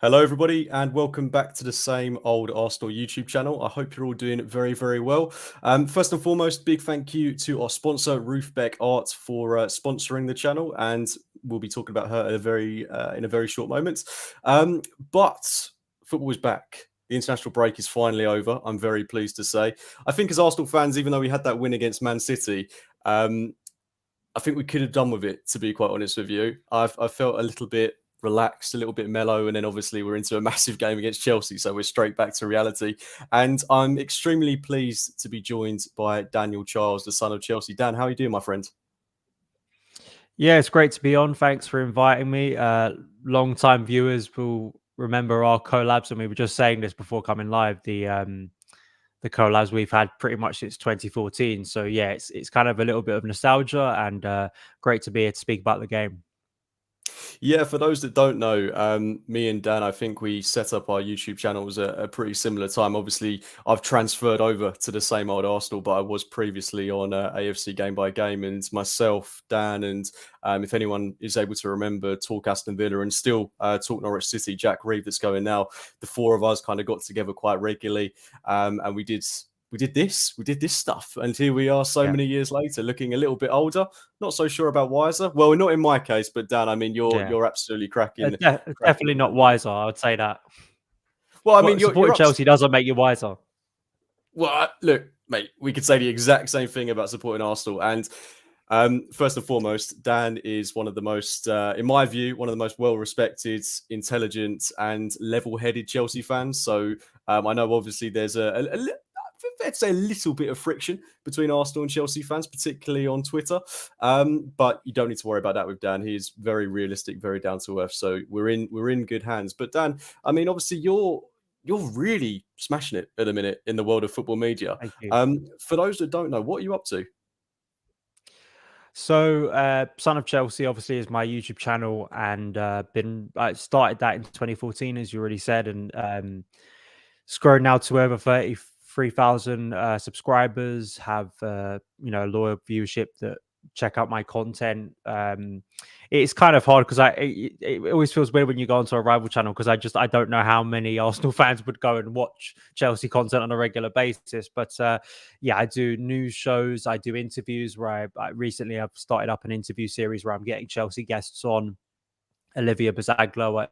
Hello, everybody, and welcome back to the Same Old Arsenal YouTube channel. I hope you're all doing very, very well. First and foremost, big thank you to our sponsor, Ruthbeck Art, for sponsoring the channel, and we'll be talking about her in a very short moment. But football is back. The international break is finally over. I'm very pleased to say. I think as Arsenal fans, even though we had that win against Man City, I think we could have done with it, to be quite honest with you. I felt a little bit relaxed, a little bit mellow, and then obviously we're into a massive game against Chelsea, so we're straight back to reality. And I'm extremely pleased to be joined by Daniel Charles, the son of Chelsea. Dan, how are you doing, my friend? Yeah, it's great to be on. Thanks for inviting me. Long-time viewers will remember our collabs, and we were just saying this before coming live. The collabs we've had pretty much since 2014. So yeah, it's kind of a little bit of nostalgia, and great to be here to speak about the game. Yeah, for those that don't know, me and Dan, I think we set up our YouTube channels at a pretty similar time. Obviously, I've transferred over to the Same Old Arsenal, but I was previously on AFC Game by Game, and myself, Dan, and if anyone is able to remember, Talk Aston Villa and still Talk Norwich City, Jack Reed that's going now, the four of us kind of got together quite regularly, and we did this stuff, and here we are so many years later, looking a little bit older, not so sure about wiser. Well, not in my case, but Dan, I mean, you're absolutely cracking. Definitely not wiser, I would say that. Well, I mean, Supporting Chelsea doesn't make you wiser. Well, look, mate, we could say the exact same thing about supporting Arsenal. And first and foremost, Dan is one of the most, in my view, one of the most well-respected, intelligent, and level-headed Chelsea fans. So I know, obviously, there's let's say a little bit of friction between Arsenal and Chelsea fans, particularly on Twitter. But you don't need to worry about that with Dan. He's very realistic, very down to earth. So we're in good hands. But Dan, I mean, obviously you're really smashing it at the minute in the world of football media. Thank you. For those that don't know, what are you up to? So, Son of Chelsea obviously is my YouTube channel, and I started that in 2014, as you already said, and it's grown now to over 33,000 subscribers. Have loyal viewership that check out my content. It's kind of hard because it always feels weird when you go onto a rival channel, because I don't know how many Arsenal fans would go and watch Chelsea content on a regular basis. But yeah, I do news shows, I do interviews where I recently I've started up an interview series where I'm getting Chelsea guests on. Olivia Bazaglo,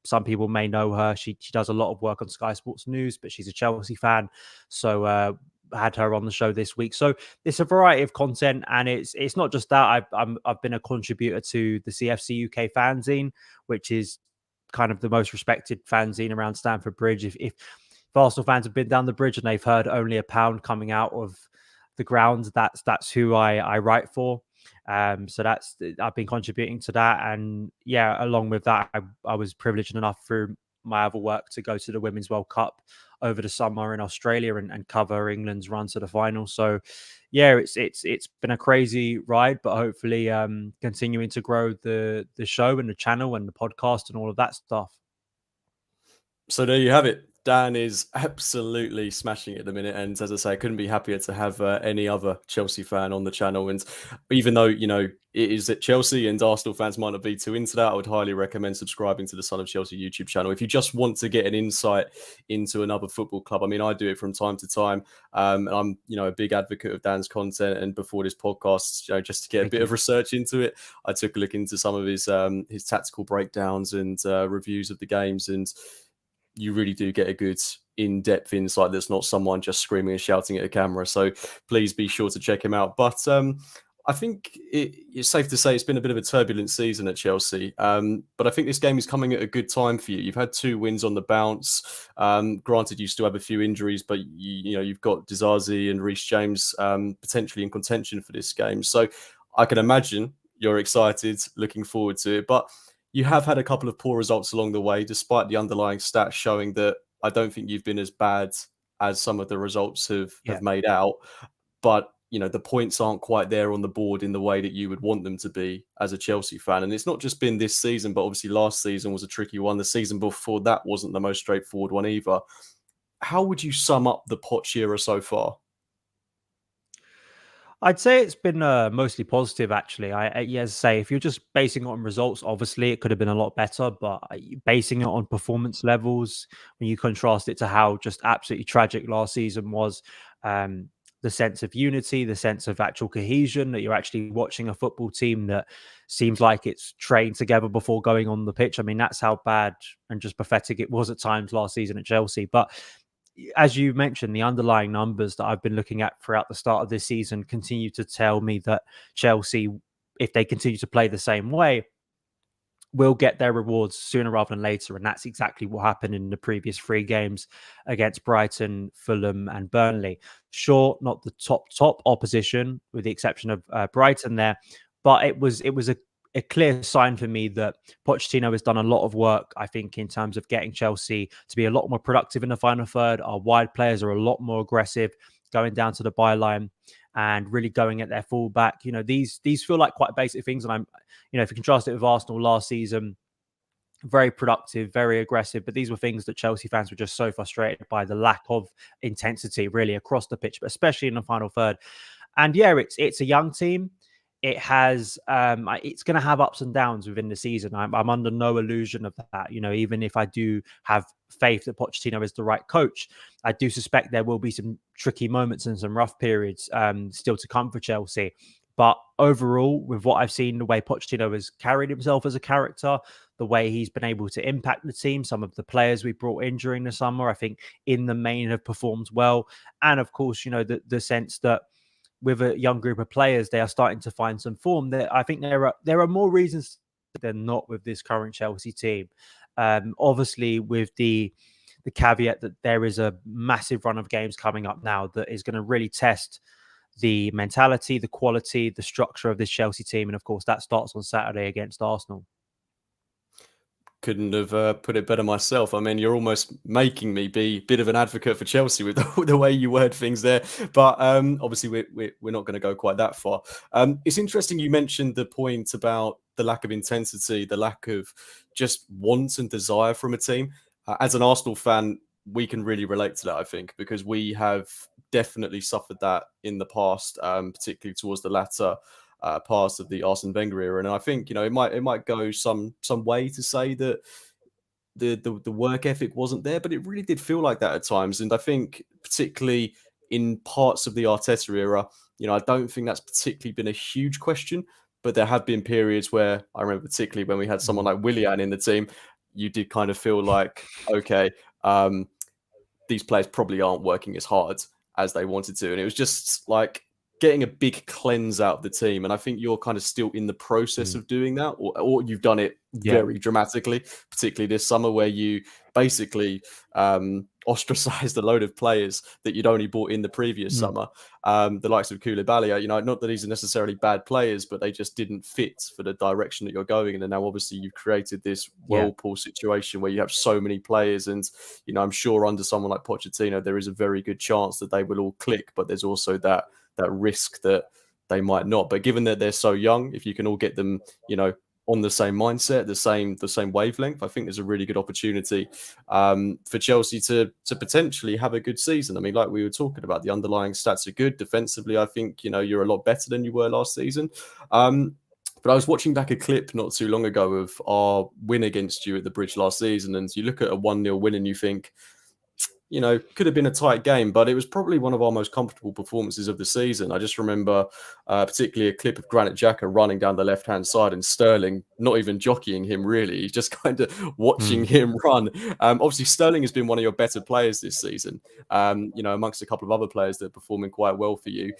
some people may know her. She does a lot of work on Sky Sports News, but she's a Chelsea fan. So had her on the show this week. So it's a variety of content, and it's not just that. I've been a contributor to the CFC UK fanzine, which is kind of the most respected fanzine around Stamford Bridge. If Arsenal fans have been down the bridge and they've heard only a pound coming out of the ground, that's who I write for. So I've been contributing to that, and yeah, along with that, I was privileged enough through my other work to go to the Women's World Cup over the summer in Australia and cover England's run to the final. So yeah, it's been a crazy ride, but hopefully continuing to grow the show and the channel and the podcast and all of that stuff. So there you have it. Dan is absolutely smashing it at the minute, and as I say, I couldn't be happier to have any other Chelsea fan on the channel. And even though it is at Chelsea and Arsenal fans might not be too into that, I would highly recommend subscribing to the Son of Chelsea YouTube channel if you just want to get an insight into another football club. I mean, I do it from time to time, and I'm a big advocate of Dan's content. And before this podcast, just to get a bit of research into it, I took a look into some of his tactical breakdowns and reviews of the games, and you really do get a good in-depth insight that's not someone just screaming and shouting at a camera. So please be sure to check him out. But I think it's safe to say it's been a bit of a turbulent season at Chelsea. But I think this game is coming at a good time for you. You've had 2 wins on the bounce. Granted, you still have a few injuries, but you've got Dizazi and Reece James potentially in contention for this game. So I can imagine you're excited, looking forward to it. But you have had a couple of poor results along the way, despite the underlying stats showing that I don't think you've been as bad as some of the results have made out. But, the points aren't quite there on the board in the way that you would want them to be as a Chelsea fan. And it's not just been this season, but obviously last season was a tricky one. The season before that wasn't the most straightforward one either. How would you sum up the Poch era so far? I'd say it's been mostly positive, actually. Yeah, as I say, if you're just basing it on results, obviously it could have been a lot better. But basing it on performance levels, when you contrast it to how just absolutely tragic last season was, um, the sense of unity, the sense of actual cohesion, that you're actually watching a football team that seems like it's trained together before going on the pitch. I mean, that's how bad and just pathetic it was at times last season at Chelsea. But as you mentioned, the underlying numbers that I've been looking at throughout the start of this season continue to tell me that Chelsea, if they continue to play the same way, will get their rewards sooner rather than later. And that's exactly what happened in the previous three games against Brighton, Fulham, and Burnley. Sure, not the top opposition, with the exception of Brighton there, but it was a clear sign for me that Pochettino has done a lot of work, I think, in terms of getting Chelsea to be a lot more productive in the final third. Our wide players are a lot more aggressive, going down to the byline and really going at their fullback. These feel like quite basic things, and if you contrast it with Arsenal last season, very productive, very aggressive. But these were things that Chelsea fans were just so frustrated by, the lack of intensity really across the pitch, but especially in the final third. And yeah, it's a young team. It's going to have ups and downs within the season. I'm under no illusion of that. Even if I do have faith that Pochettino is the right coach, I do suspect there will be some tricky moments and some rough periods still to come for Chelsea. But overall, with what I've seen, the way Pochettino has carried himself as a character, the way he's been able to impact the team, some of the players we brought in during the summer, I think in the main have performed well. And of course, the sense that with a young group of players, they are starting to find some form. I think there are more reasons than not with this current Chelsea team. Obviously, with the caveat that there is a massive run of games coming up now that is going to really test the mentality, the quality, the structure of this Chelsea team. And of course, that starts on Saturday against Arsenal. Couldn't have put it better myself. I mean, you're almost making me be a bit of an advocate for Chelsea with the way you word things there. But obviously, we're not going to go quite that far. It's interesting you mentioned the point about the lack of intensity, the lack of just want and desire from a team. As an Arsenal fan, we can really relate to that, I think, because we have definitely suffered that in the past, particularly towards the latter past of the Arsene Wenger era. And I think it might go some way to say that the work ethic wasn't there, but it really did feel like that at times. And I think particularly in parts of the Arteta era, I don't think that's particularly been a huge question. But there have been periods where I remember, particularly when we had someone like Willian in the team, you did kind of feel like, okay, these players probably aren't working as hard as they wanted to. And it was just like getting a big cleanse out of the team. And I think you're kind of still in the process of doing that, or you've done it very dramatically, particularly this summer, where you basically ostracized a load of players that you'd only bought in the previous summer. The likes of Koulibaly, not that these are necessarily bad players, but they just didn't fit for the direction that you're going in. And now obviously you've created this whirlpool situation where you have so many players. And, I'm sure under someone like Pochettino, there is a very good chance that they will all click, but there's also that risk that they might not. But given that they're so young, if you can all get them, on the same mindset, the same wavelength, I think there's a really good opportunity for Chelsea to potentially have a good season. I mean, like we were talking about, the underlying stats are good. Defensively, I think you're a lot better than you were last season. But I was watching back a clip not too long ago of our win against you at the Bridge last season, and you look at a 1-0 win and you think, could have been a tight game, but it was probably one of our most comfortable performances of the season. I just remember particularly a clip of Granit Xhaka running down the left-hand side and Sterling not even jockeying him, really. He's just kind of watching him run. Obviously, Sterling has been one of your better players this season, amongst a couple of other players that are performing quite well for you.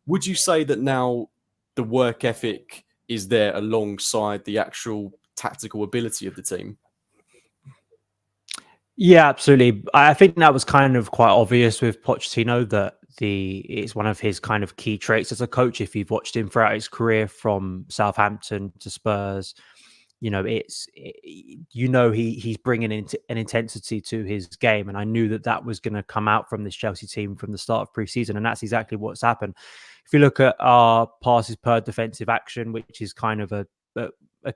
Would you say that now the work ethic is there alongside the actual tactical ability of the team? Yeah, absolutely. I think that was kind of quite obvious with Pochettino that it's one of his kind of key traits as a coach. If you've watched him throughout his career from Southampton to Spurs, he's bringing an intensity to his game, and I knew that was going to come out from this Chelsea team from the start of pre-season, and that's exactly what's happened. If you look at our passes per defensive action, which is kind of a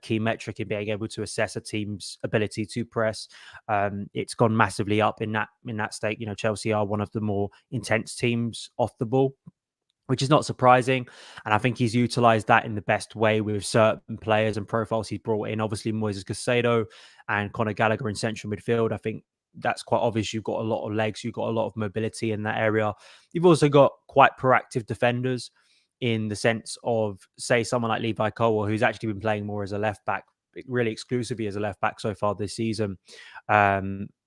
key metric in being able to assess a team's ability to press, it's gone massively up in that state. Chelsea are one of the more intense teams off the ball. which is not surprising. And I think he's utilised that in the best way with certain players and profiles he's brought in. Obviously, Moises Caicedo and Conor Gallagher in central midfield. I think that's quite obvious. You've got a lot of legs. You've got a lot of mobility in that area. You've also got quite proactive defenders in the sense of, say, someone like Levi Colwill, who's actually been playing more as a left back, really exclusively as a left back so far this season.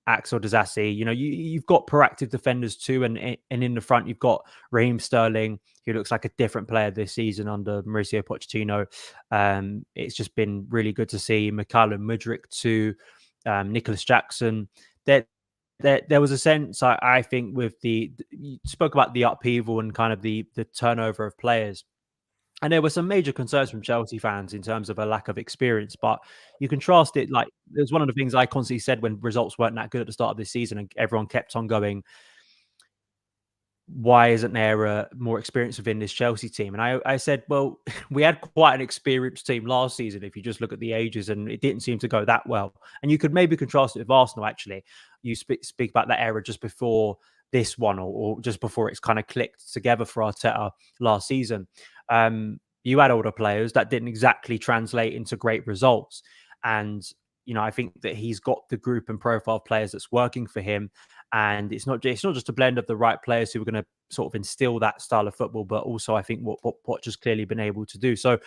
Axel Disasi, you've got proactive defenders too, and in the front you've got Raheem Sterling, who looks like a different player this season under Mauricio Pochettino. It's just been really good to see Mykhailo Mudryk too, Nicholas Jackson. There was a sense, I think, with you spoke about the upheaval and kind of the turnover of players. And there were some major concerns from Chelsea fans in terms of a lack of experience, but you contrast it. Like, it was one of the things I constantly said when results weren't that good at the start of this season, and everyone kept on going, why isn't there more experience within this Chelsea team? And I said, well, we had quite an experienced team last season, if you just look at the ages, and it didn't seem to go that well. And you could maybe contrast it with Arsenal, actually. You speak about that era just before this one, or just before it's kind of clicked together for Arteta last season. You had older players that didn't exactly translate into great results. And, I think that he's got the group and profile of players that's working for him. And it's not just a blend of the right players who are going to sort of instill that style of football, but also I think what just clearly been able to do. So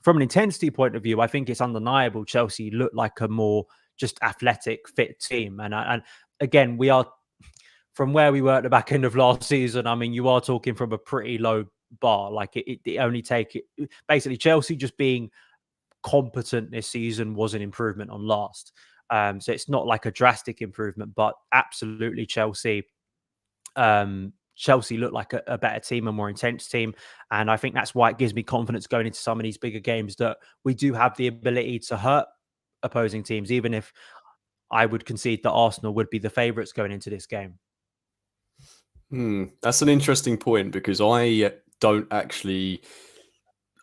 from an intensity point of view, I think it's undeniable Chelsea look like a more just athletic, fit team. And again, we are, from where we were at the back end of last season, I mean, you are talking from a pretty low bar. Like it only basically Chelsea just being competent this season was an improvement on last. So it's not like a drastic improvement, but absolutely Chelsea look like a better team, a more intense team. And I think that's why it gives me confidence going into some of these bigger games that we do have the ability to hurt opposing teams, even if I would concede that Arsenal would be the favourites going into this game. That's an interesting point, because I don't actually...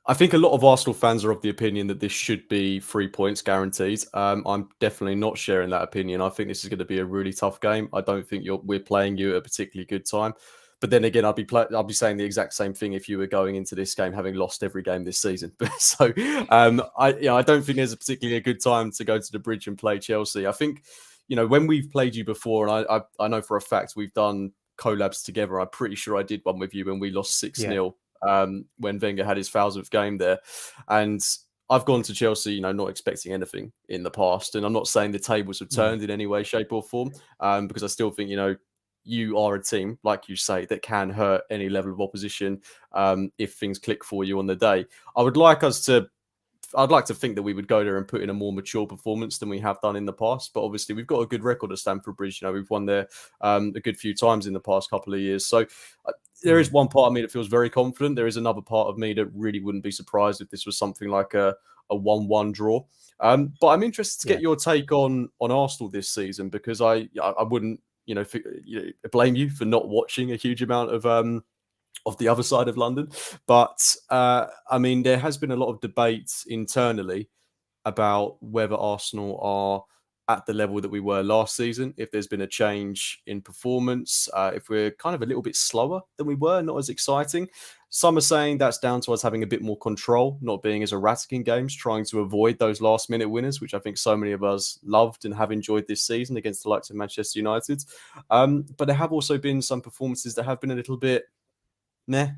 I think a lot of Arsenal fans are of the opinion that this should be 3 points guaranteed. I'm definitely not sharing that opinion. I think this is going to be a really tough game. I don't think we're playing you at a particularly good time. But then again, I'll be saying the exact same thing if you were going into this game having lost every game this season. So I don't think there's a particularly a good time to go to the Bridge and play Chelsea. I think, when we've played you before, and I know for a fact we've done collabs together. I'm pretty sure I did one with you when we lost 6-0. When Wenger had his 1000th game there. And I've gone to Chelsea, not expecting anything in the past. And I'm not saying the tables have turned in any way, shape or form, because I still think, you are a team, like you say, that can hurt any level of opposition if things click for you on the day. I'd like to think that we would go there and put in a more mature performance than we have done in the past. But obviously, we've got a good record at Stamford Bridge. We've won there a good few times in the past couple of years. So there is one part of me that feels very confident. There is another part of me that really wouldn't be surprised if this was something like a 1-1 draw. But I'm interested to get your take on Arsenal this season, because I wouldn't blame you for not watching a huge amount of the other side of London. But I mean, there has been a lot of debate internally about whether Arsenal are at the level that we were last season, if there's been a change in performance, if we're kind of a little bit slower than we were, not as exciting. Some are saying that's down to us having a bit more control, not being as erratic in games, trying to avoid those last-minute winners, which I think so many of us loved and have enjoyed this season against the likes of Manchester United. But there have also been some performances that have been a little bit meh.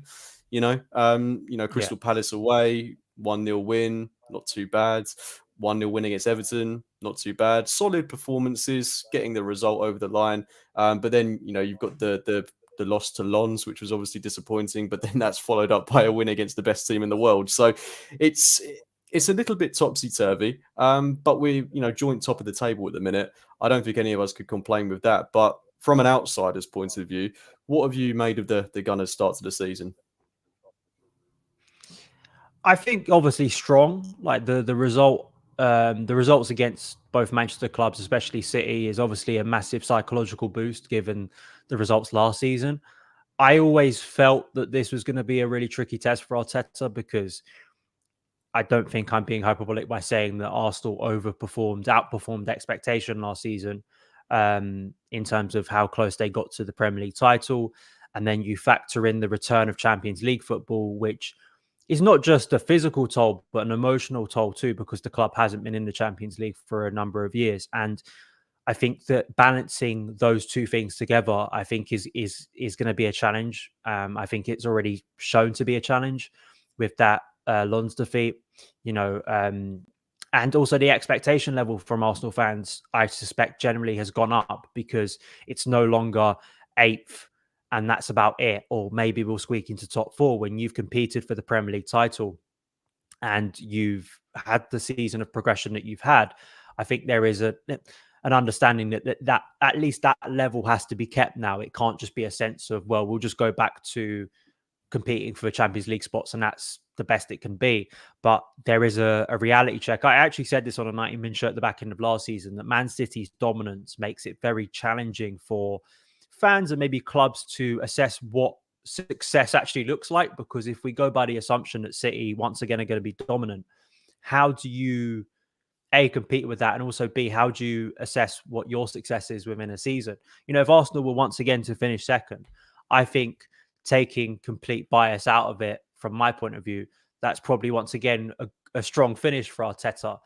Crystal Palace away, 1-0 win, not too bad. 1-0 win against Everton, not too bad. Solid performances, getting the result over the line. But then, you've got the loss to Lens, which was obviously disappointing, but then that's followed up by a win against the best team in the world. So it's a little bit topsy-turvy, but we're, joint top of the table at the minute. I don't think any of us could complain with that. But from an outsider's point of view, what have you made of the Gunners' start to the season? I think obviously strong. Like the results against both Manchester clubs, especially City, is obviously a massive psychological boost given the results last season. I always felt that this was going to be a really tricky test for Arteta, because I don't think I'm being hyperbolic by saying that Arsenal outperformed expectation last season in terms of how close they got to the Premier League title. and then you factor in the return of Champions League football, which is not just a physical toll, but an emotional toll too, because the club hasn't been in the Champions League for a number of years. And I think that balancing those two things together, I think is going to be a challenge. I think it's already shown to be a challenge with that Lens defeat, and also the expectation level from Arsenal fans, I suspect, generally has gone up because it's no longer eighth and that's about it, or maybe we'll squeak into top four. When you've competed for the Premier League title and you've had the season of progression that you've had, I think there is an understanding that at least that level has to be kept now. It can't just be a sense of, well, we'll just go back to competing for Champions League spots and that's the best it can be. But there is a reality check. I actually said this on a 90-min show at the back end of last season, that Man City's dominance makes it very challenging for fans and maybe clubs to assess what success actually looks like. Because if we go by the assumption that City once again are going to be dominant, how do you A, compete with that, and also B, how do you assess what your success is within a season? If Arsenal were once again to finish second, I think, taking complete bias out of it from my point of view, that's probably once again a strong finish for Arteta.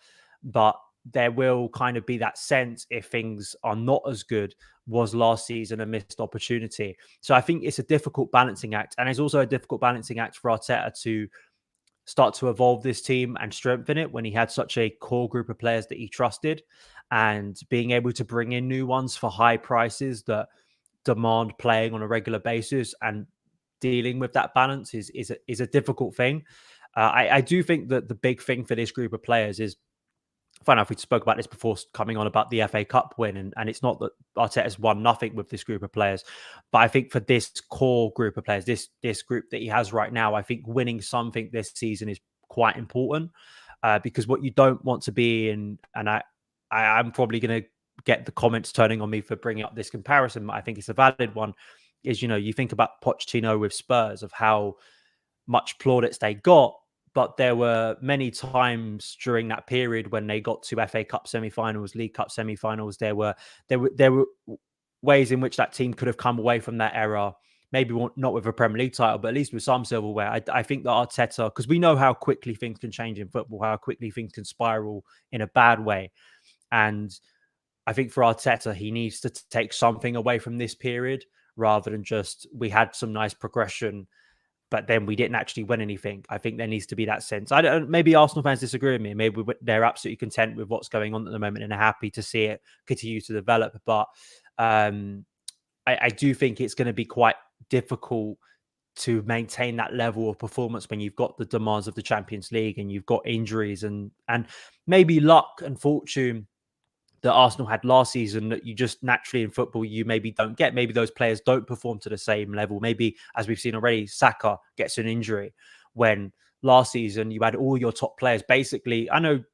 But there will kind of be that sense, if things are not as good, was last season a missed opportunity? So I think it's a difficult balancing act, and it's also a difficult balancing act for Arteta to start to evolve this team and strengthen it when he had such a core group of players that he trusted, and being able to bring in new ones for high prices that demand playing on a regular basis, and dealing with that balance is a difficult thing. I do think that the big thing for this group of players is, funny enough, we spoke about this before coming on about the FA Cup win, and it's not that Arteta's won nothing with this group of players, but I think for this core group of players, this group that he has right now, I think winning something this season is quite important, because what you don't want to be in, and I'm probably going to get the comments turning on me for bringing up this comparison, but I think it's a valid one, is, you think about Pochettino with Spurs, of how much plaudits they got, but there were many times during that period when they got to FA Cup semi-finals, League Cup semi-finals, there were ways in which that team could have come away from that era, maybe not with a Premier League title, but at least with some silverware. I think that Arteta, because we know how quickly things can change in football, how quickly things can spiral in a bad way. And I think for Arteta, he needs to take something away from this period, rather than just, we had some nice progression, but then we didn't actually win anything. I think there needs to be that sense. Maybe Arsenal fans disagree with me. Maybe they're absolutely content with what's going on at the moment and are happy to see it continue to develop. But I do think it's going to be quite difficult to maintain that level of performance when you've got the demands of the Champions League and you've got injuries and maybe luck and fortune that Arsenal had last season, that you just naturally in football, you maybe don't get. Maybe those players don't perform to the same level. Maybe, as we've seen already, Saka gets an injury, when last season you had all your top players. Basically, I know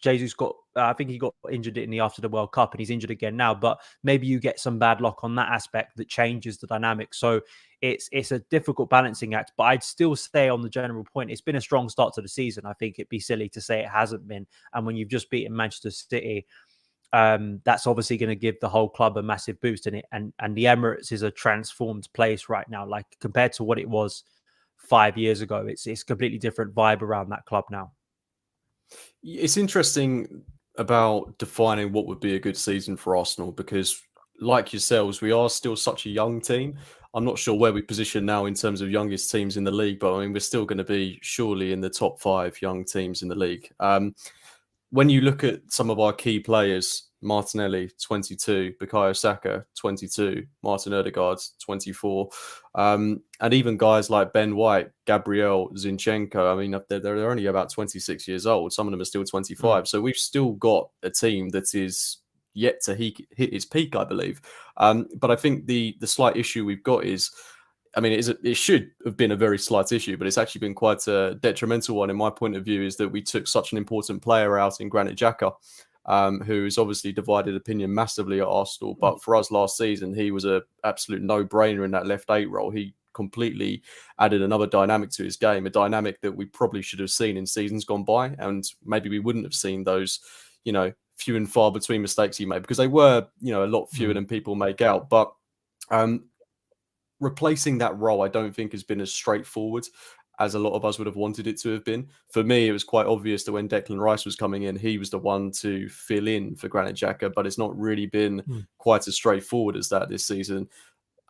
Jesus I think he got injured after the World Cup, and he's injured again now, but maybe you get some bad luck on that aspect that changes the dynamic. So it's a difficult balancing act, but I'd still say, on the general point, it's been a strong start to the season. I think it'd be silly to say it hasn't been. And when you've just beaten Manchester City, that's obviously going to give the whole club a massive boost in it. And the Emirates is a transformed place right now, like compared to what it was 5 years ago. It's a completely different vibe around that club now. It's interesting about defining what would be a good season for Arsenal, because, like yourselves, we are still such a young team. I'm not sure where we position now in terms of youngest teams in the league, but I mean, we're still going to be surely in the top 5 young teams in the league. When you look at some of our key players, Martinelli, 22, Bukayo Saka, 22, Martin Odegaard, 24, and even guys like Ben White, Gabriel, Zinchenko, I mean, they're only about 26 years old. Some of them are still 25. So we've still got a team that is yet to hit its peak, I believe. But I think the slight issue we've got is, I mean, it should have been a very slight issue, but it's actually been quite a detrimental one in my point of view, is that we took such an important player out in Granit Xhaka, who's obviously divided opinion massively at Arsenal. But for us last season, he was an absolute no-brainer in that left 8 role. He completely added another dynamic to his game, a dynamic that we probably should have seen in seasons gone by, and maybe we wouldn't have seen those, few and far between mistakes he made, because they were, a lot fewer than people make out. But replacing that role, I don't think has been as straightforward as a lot of us would have wanted it to have been. For me, it was quite obvious that when Declan Rice was coming in, he was the one to fill in for Granit Xhaka, but it's not really been Mm. quite as straightforward as that this season.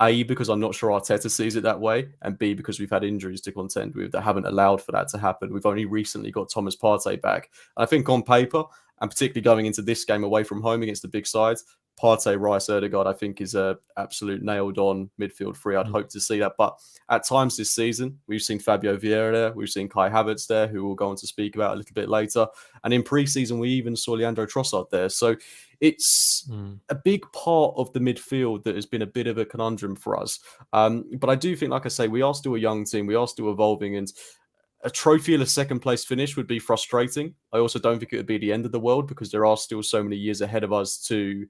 A, because I'm not sure Arteta sees it that way, and B, because we've had injuries to contend with that haven't allowed for that to happen. We've only recently got Thomas Partey back. And I think on paper, and particularly going into this game away from home against the big sides, Partey, Rice, Erdegaard, I think is a absolute nailed-on midfield three. I'd Mm. hope to see that. But at times this season, we've seen Fabio Vieira there, we've seen Kai Havertz there, who we'll go on to speak about a little bit later. And in pre-season, we even saw Leandro Trossard there. So it's a big part of the midfield that has been a bit of a conundrum for us. But I do think, like I say, we are still a young team. We are still evolving. And a trophyless second place finish would be frustrating. I also don't think it would be the end of the world because there are still so many years ahead of us to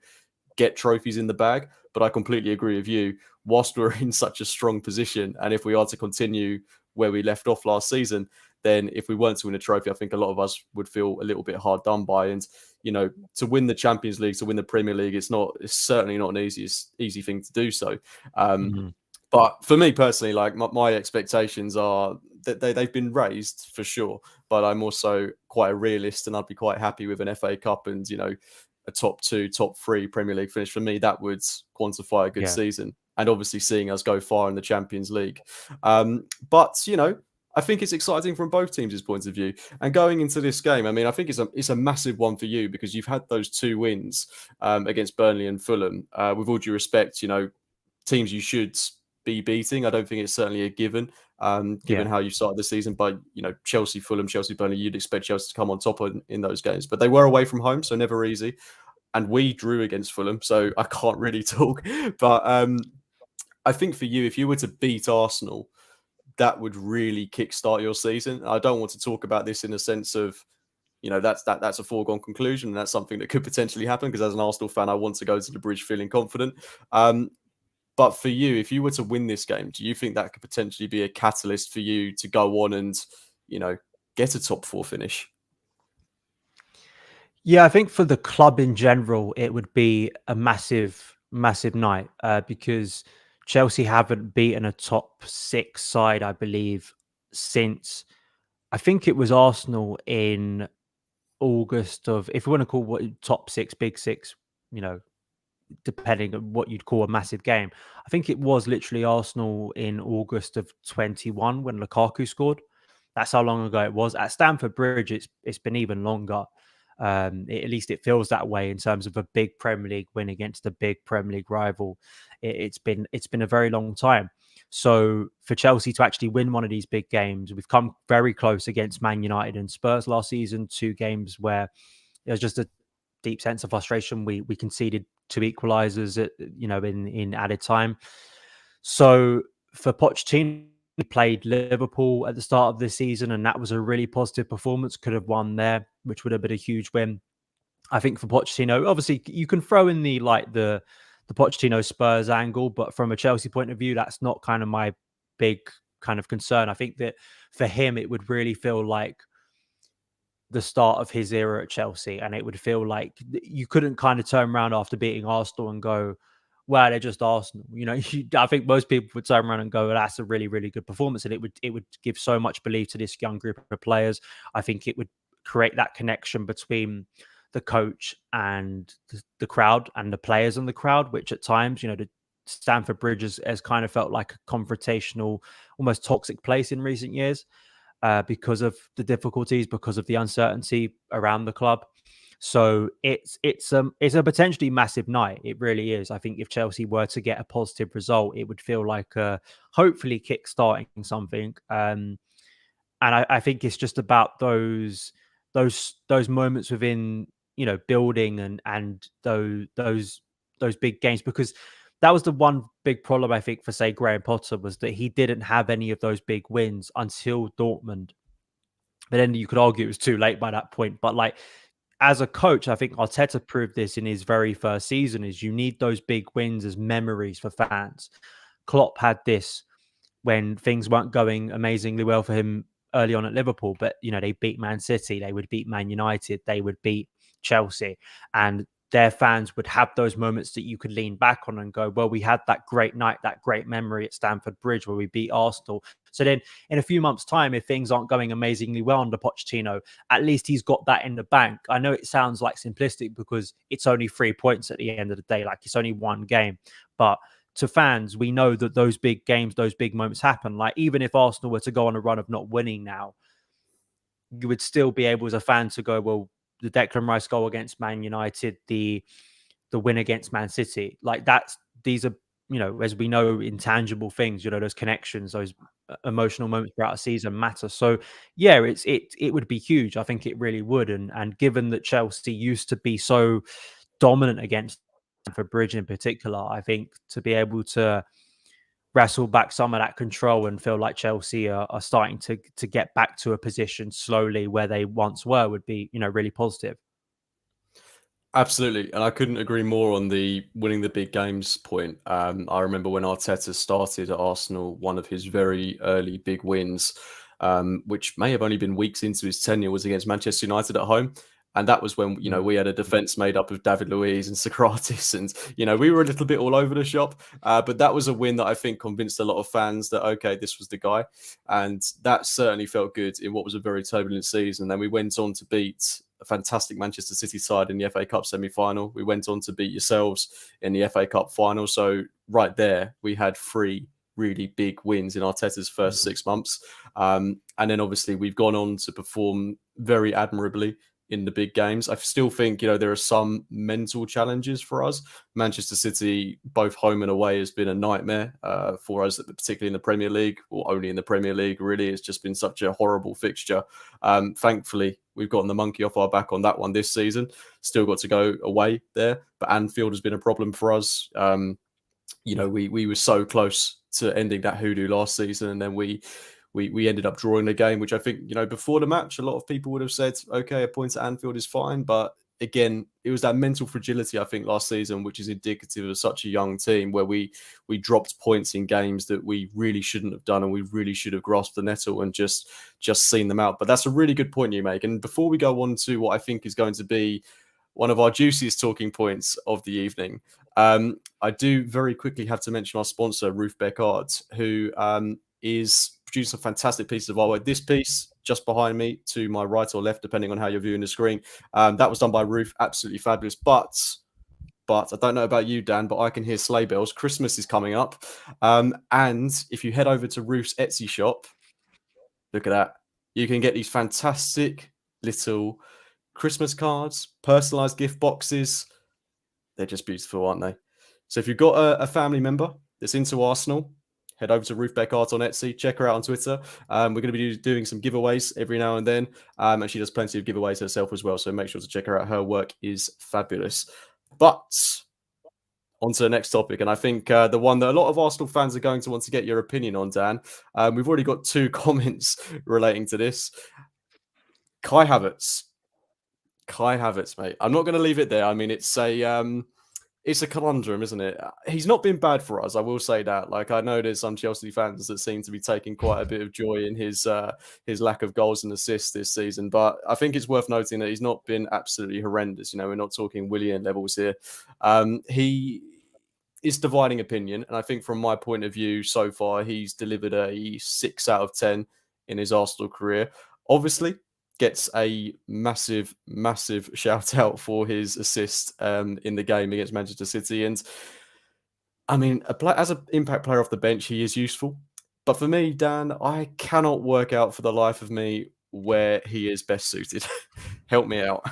get trophies in the bag. But I completely agree with you. Whilst we're in such a strong position, and if we are to continue where we left off last season, then if we weren't to win a trophy, I think a lot of us would feel a little bit hard done by. And to win the Champions League, to win the Premier League, it's certainly not an easy thing to do so. Mm. But for me personally, like my expectations are that they've been raised for sure. But I'm also quite a realist, and I'd be quite happy with an FA Cup and a top 2, top 3 Premier League finish. For me, that would quantify a good season. And obviously seeing us go far in the Champions League. But I think it's exciting from both teams' points of view. And going into this game, I mean, I think it's a massive one for you because you've had those 2 wins against Burnley and Fulham. With all due respect, teams you should be beating. I don't think it's certainly a given, given how you started the season. But Chelsea, Fulham, Chelsea, Burnley, you'd expect Chelsea to come on top in those games. But they were away from home, so never easy. And we drew against Fulham, so I can't really talk. But I think for you, if you were to beat Arsenal, that would really kickstart your season. I don't want to talk about this in a sense of, that's a foregone conclusion, and that's something that could potentially happen. Because as an Arsenal fan, I want to go to the bridge feeling confident. But for you, if you were to win this game, do you think that could potentially be a catalyst for you to go on and, get a top 4 finish? Yeah, I think for the club in general, it would be a massive, massive night because Chelsea haven't beaten a top 6 side, I believe, since I think it was Arsenal in August of, if you want to call what top 6, big 6, depending on what you'd call a massive game. I think it was literally Arsenal in August of 21 when Lukaku scored. That's how long ago it was. At Stamford Bridge, it's been even longer. At least it feels that way in terms of a big Premier League win against a big Premier League rival. It's been a very long time. So for Chelsea to actually win one of these big games, we've come very close against Man United and Spurs last season, 2 games where there's just a deep sense of frustration. We conceded 2 equalizers in added time. So for Pochettino, he played Liverpool at the start of this season, and that was a really positive performance. Could have won there, which would have been a huge win. I think for Pochettino, obviously you can throw in the Pochettino Spurs angle, but from a Chelsea point of view, that's not kind of my big kind of concern. I think that for him, it would really feel like the start of his era at Chelsea, and it would feel like you couldn't kind of turn around after beating Arsenal and go, well, they're just Arsenal. I think most people would turn around and go, well, that's a really, really good performance. And it would give so much belief to this young group of players. I think it would create that connection between the coach and the crowd and the players and the crowd, which at times, the Stamford Bridge has kind of felt like a confrontational, almost toxic place in recent years because of the difficulties, because of the uncertainty around the club. So it's a potentially massive night. It really is. I think if Chelsea were to get a positive result, it would feel like hopefully kick-starting something. And I think it's just about those moments within building and those big games, because that was the one big problem I think for, say, Graham Potter, was that he didn't have any of those big wins until Dortmund. But then you could argue it was too late by that point. But as a coach, I think Arteta proved this in his very first season, is you need those big wins as memories for fans. Klopp had this when things weren't going amazingly well for him early on at Liverpool, but they beat Man City, they would beat Man United, they would beat Chelsea, and their fans would have those moments that you could lean back on and go, well, we had that great night, that great memory at Stamford Bridge where we beat Arsenal. So then in a few months' time, if things aren't going amazingly well under Pochettino, at least he's got that in the bank. I know it sounds like simplistic because it's only 3 points at the end of the day, like it's only one game. But to fans, we know that those big games, those big moments happen. Like even if Arsenal were to go on a run of not winning now, you would still be able as a fan to go, well, the Declan Rice goal against Man United, the win against Man City, like these are, as we know, intangible things, those connections, those emotional moments throughout a season matter. So yeah, it would be huge. I think it really would. And given that Chelsea used to be so dominant against Stamford Bridge in particular, I think to be able to wrestle back some of that control and feel like Chelsea are starting to get back to a position slowly where they once were would be, really positive. Absolutely, and I couldn't agree more on the winning the big games point. I remember when Arteta started at Arsenal, one of his very early big wins, which may have only been weeks into his tenure, was against Manchester United at home. And that was when, we had a defence made up of David Luiz and Socrates. And, we were a little bit all over the shop. But that was a win that I think convinced a lot of fans that, okay, this was the guy. And that certainly felt good in what was a very turbulent season. Then we went on to beat a fantastic Manchester City side in the FA Cup semi-final. We went on to beat yourselves in the FA Cup final. So right there, we had 3 really big wins in Arteta's first 6 months. And then obviously we've gone on to perform very admirably in the big games. I still think, there are some mental challenges for us. Manchester City, both home and away, has been a nightmare for us, particularly in the Premier League, or only in the Premier League, really. It's just been such a horrible fixture. Thankfully, we've gotten the monkey off our back on that one this season. Still got to go away there, but Anfield has been a problem for us. We were so close to ending that hoodoo last season, and then we ended up drawing the game, which I think, before the match, a lot of people would have said, okay, a point at Anfield is fine. But again, it was that mental fragility, I think, last season, which is indicative of such a young team, where we dropped points in games that we really shouldn't have done, and we really should have grasped the nettle and just seen them out. But that's a really good point you make. And before we go on to what I think is going to be one of our juiciest talking points of the evening, I do very quickly have to mention our sponsor, Roof Beckard, who is producing some fantastic pieces of artwork. This piece just behind me, to my right or left, depending on how you're viewing the screen, that was done by Roof. Absolutely fabulous. But I don't know about you, Dan, but I can hear sleigh bells. Christmas is coming up. And if you head over to Roof's Etsy shop, look at that. You can get these fantastic little Christmas cards, personalized gift boxes. They're just beautiful, aren't they? So if you've got a family member that's into Arsenal, head over to Ruth Beckart on Etsy. Check her out on Twitter. We're going to be doing some giveaways every now and then. And she does plenty of giveaways herself as well. So make sure to check her out. Her work is fabulous. But on to the next topic. And I think the one that a lot of Arsenal fans are going to want to get your opinion on, Dan. We've already got 2 comments relating to this. Kai Havertz. Kai Havertz, mate. I'm not going to leave it there. I mean, it's a conundrum, isn't it? He's not been bad for us, I will say that. Like, I know there's some Chelsea fans that seem to be taking quite a bit of joy in his lack of goals and assists this season, but I think it's worth noting that he's not been absolutely horrendous. We're not talking Willian levels here. He is dividing opinion, and I think from my point of view, so far, he's delivered a 6 out of 10 in his Arsenal career. Obviously, gets a massive shout out for his assist in the game against Manchester City. And I mean, as an impact player off the bench, he is useful. But for me, Dan, I cannot work out for the life of me where he is best suited. Help me out.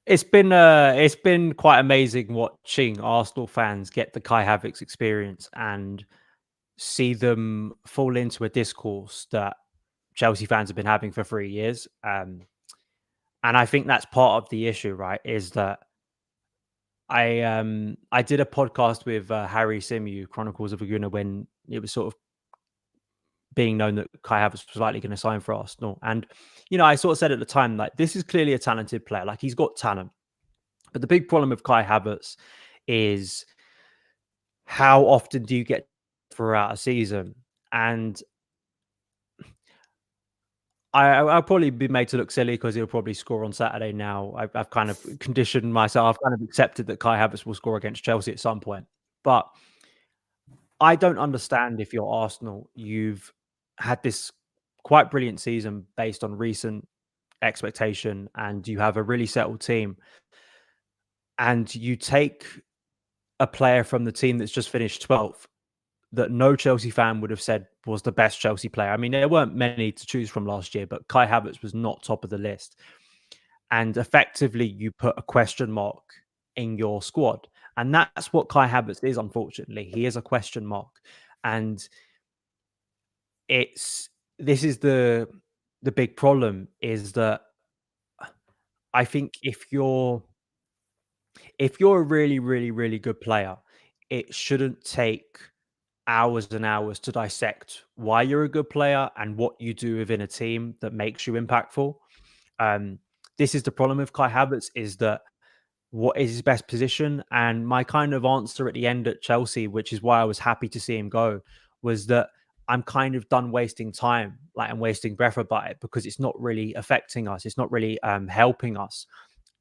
It's been quite amazing watching Arsenal fans get the Kai Havertz experience and see them fall into a discourse that Chelsea fans have been having for 3 years. And I think that's part of the issue, right? Is that I did a podcast with Harry Symeou, Chronicles of a Gooner, when it was sort of being known that Kai Havertz was likely going to sign for Arsenal. And, I sort of said at the time, like, this is clearly a talented player. Like, he's got talent. But the big problem with Kai Havertz is how often do you get throughout a season? And I'll probably be made to look silly because he'll probably score on Saturday now. I've kind of conditioned myself. I've kind of accepted that Kai Havertz will score against Chelsea at some point. But I don't understand if you're Arsenal. You've had this quite brilliant season based on recent expectation, and you have a really settled team. And you take a player from the team that's just finished 12th that no Chelsea fan would have said was the best Chelsea player. I mean, there weren't many to choose from last year, but Kai Havertz was not top of the list. And effectively, you put a question mark in your squad. And that's what Kai Havertz is, unfortunately. He is a question mark. And this is the big problem, is that I think if you're a really, really, really good player, it shouldn't take hours and hours to dissect why you're a good player and what you do within a team that makes you impactful. Um, this is the problem with Kai Havertz, is that what is his best position? And my kind of answer at the end at Chelsea, which is why I was happy to see him go, was that I'm kind of done wasting time, like I'm wasting breath about it, because it's not really affecting us. It's not really helping us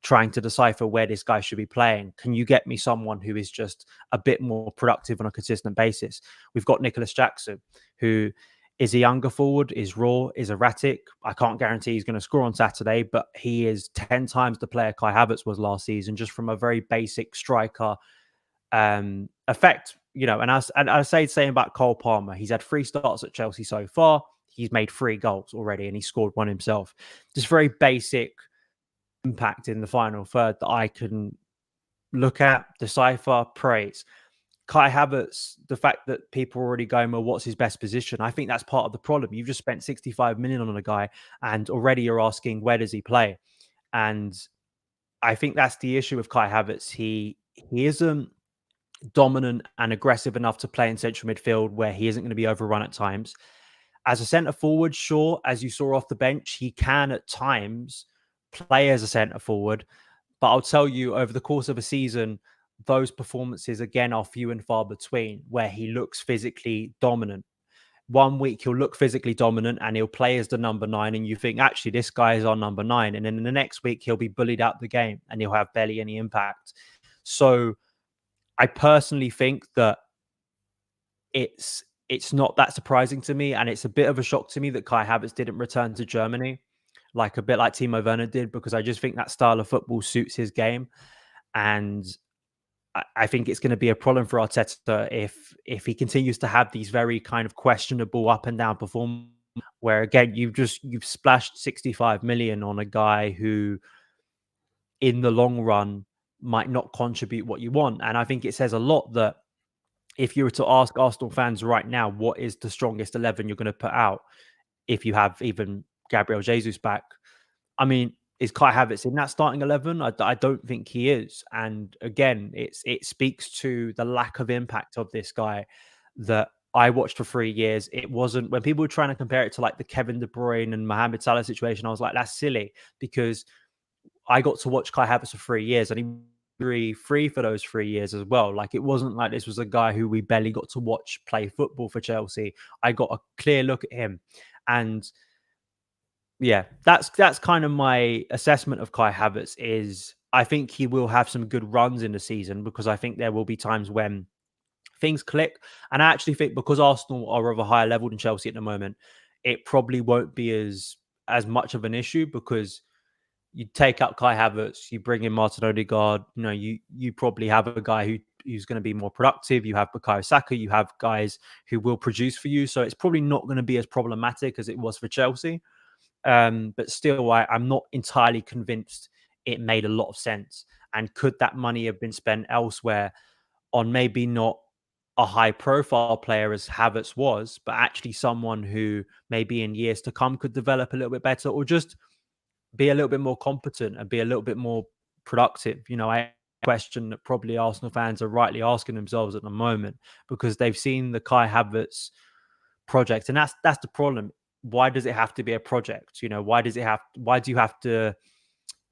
trying to decipher where this guy should be playing. Can you get me someone who is just a bit more productive on a consistent basis? We've got Nicholas Jackson, who is a younger forward, is raw, is erratic. I can't guarantee he's going to score on Saturday, but he is 10 times the player Kai Havertz was last season, just from a very basic striker effect. And I say the same about Cole Palmer. He's had 3 starts at Chelsea so far. He's made 3 goals already, and he scored 1 himself. Just very basic impact in the final third that I can look at, decipher, praise. Kai Havertz, the fact that people are already going, well, what's his best position? I think that's part of the problem. You've just spent 65 million on a guy, and already you're asking, where does he play? And I think that's the issue with Kai Havertz. He isn't dominant and aggressive enough to play in central midfield, where he isn't going to be overrun at times. As a centre forward, sure, as you saw off the bench, he can at times play as a centre forward. But I'll tell you, over the course of a season, those performances again are few and far between, where he looks physically dominant. One week he'll look physically dominant and he'll play as the number 9, and you think, actually, this guy is our number 9. And then in the next week he'll be bullied out the game and he'll have barely any impact. So I personally think that it's not that surprising to me, and it's a bit of a shock to me that Kai Havertz didn't return to Germany, like a bit like Timo Werner did, because I just think that style of football suits his game. And I think it's going to be a problem for Arteta if he continues to have these very kind of questionable up and down performances, where again you've splashed 65 million on a guy who in the long run might not contribute what you want. And I think it says a lot that if you were to ask Arsenal fans right now, what is the strongest 11 you're going to put out if you have even Gabriel Jesus back? I mean, is Kai Havertz in that starting 11? I don't think he is. And again, it speaks to the lack of impact of this guy that I watched for 3 years. It wasn't, when people were trying to compare it to like the Kevin De Bruyne and Mohamed Salah situation, I was like, that's silly, because I got to watch Kai Havertz for 3 years, and he free for those 3 years as well. Like, it wasn't like this was a guy who we barely got to watch play football for Chelsea. I got a clear look at him. And yeah, that's kind of my assessment of Kai Havertz. Is I think he will have some good runs in the season, because I think there will be times when things click. And I actually think because Arsenal are of a higher level than Chelsea at the moment, it probably won't be as much of an issue, because you take out Kai Havertz, you bring in Martin Odegaard, you probably have a guy who's going to be more productive. You have Bukayo Saka, you have guys who will produce for you. So it's probably not going to be as problematic as it was for Chelsea. But still, I'm not entirely convinced it made a lot of sense. And could that money have been spent elsewhere on maybe not a high profile player as Havertz was, but actually someone who maybe in years to come could develop a little bit better, or just be a little bit more competent and be a little bit more productive? I question that probably Arsenal fans are rightly asking themselves at the moment, because they've seen the Kai Havertz project, and that's the problem. Why does it have to be a project? Why do you have to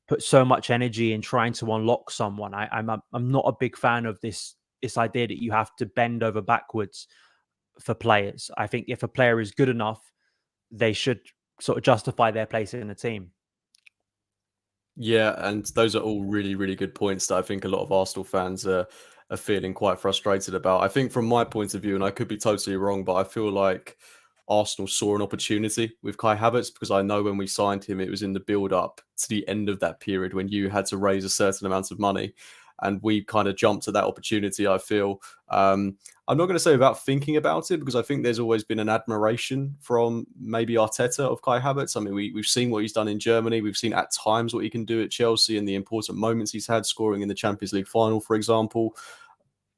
put so much energy in trying to unlock someone? I'm not a big fan of this idea that you have to bend over backwards for players. I think if a player is good enough, they should sort of justify their place in the team. Yeah, and those are all really, really good points that I think a lot of Arsenal fans are feeling quite frustrated about. I think from my point of view, and I could be totally wrong, but I feel like Arsenal saw an opportunity with Kai Havertz because I know when we signed him, it was in the build up to the end of that period when you had to raise a certain amount of money. And we kind of jumped at that opportunity, I feel. I'm not going to say without thinking about it because I think there's always been an admiration from maybe Arteta of Kai Havertz. I mean, we've seen what he's done in Germany. We've seen at times what he can do at Chelsea and the important moments he's had, scoring in the Champions League final, for example.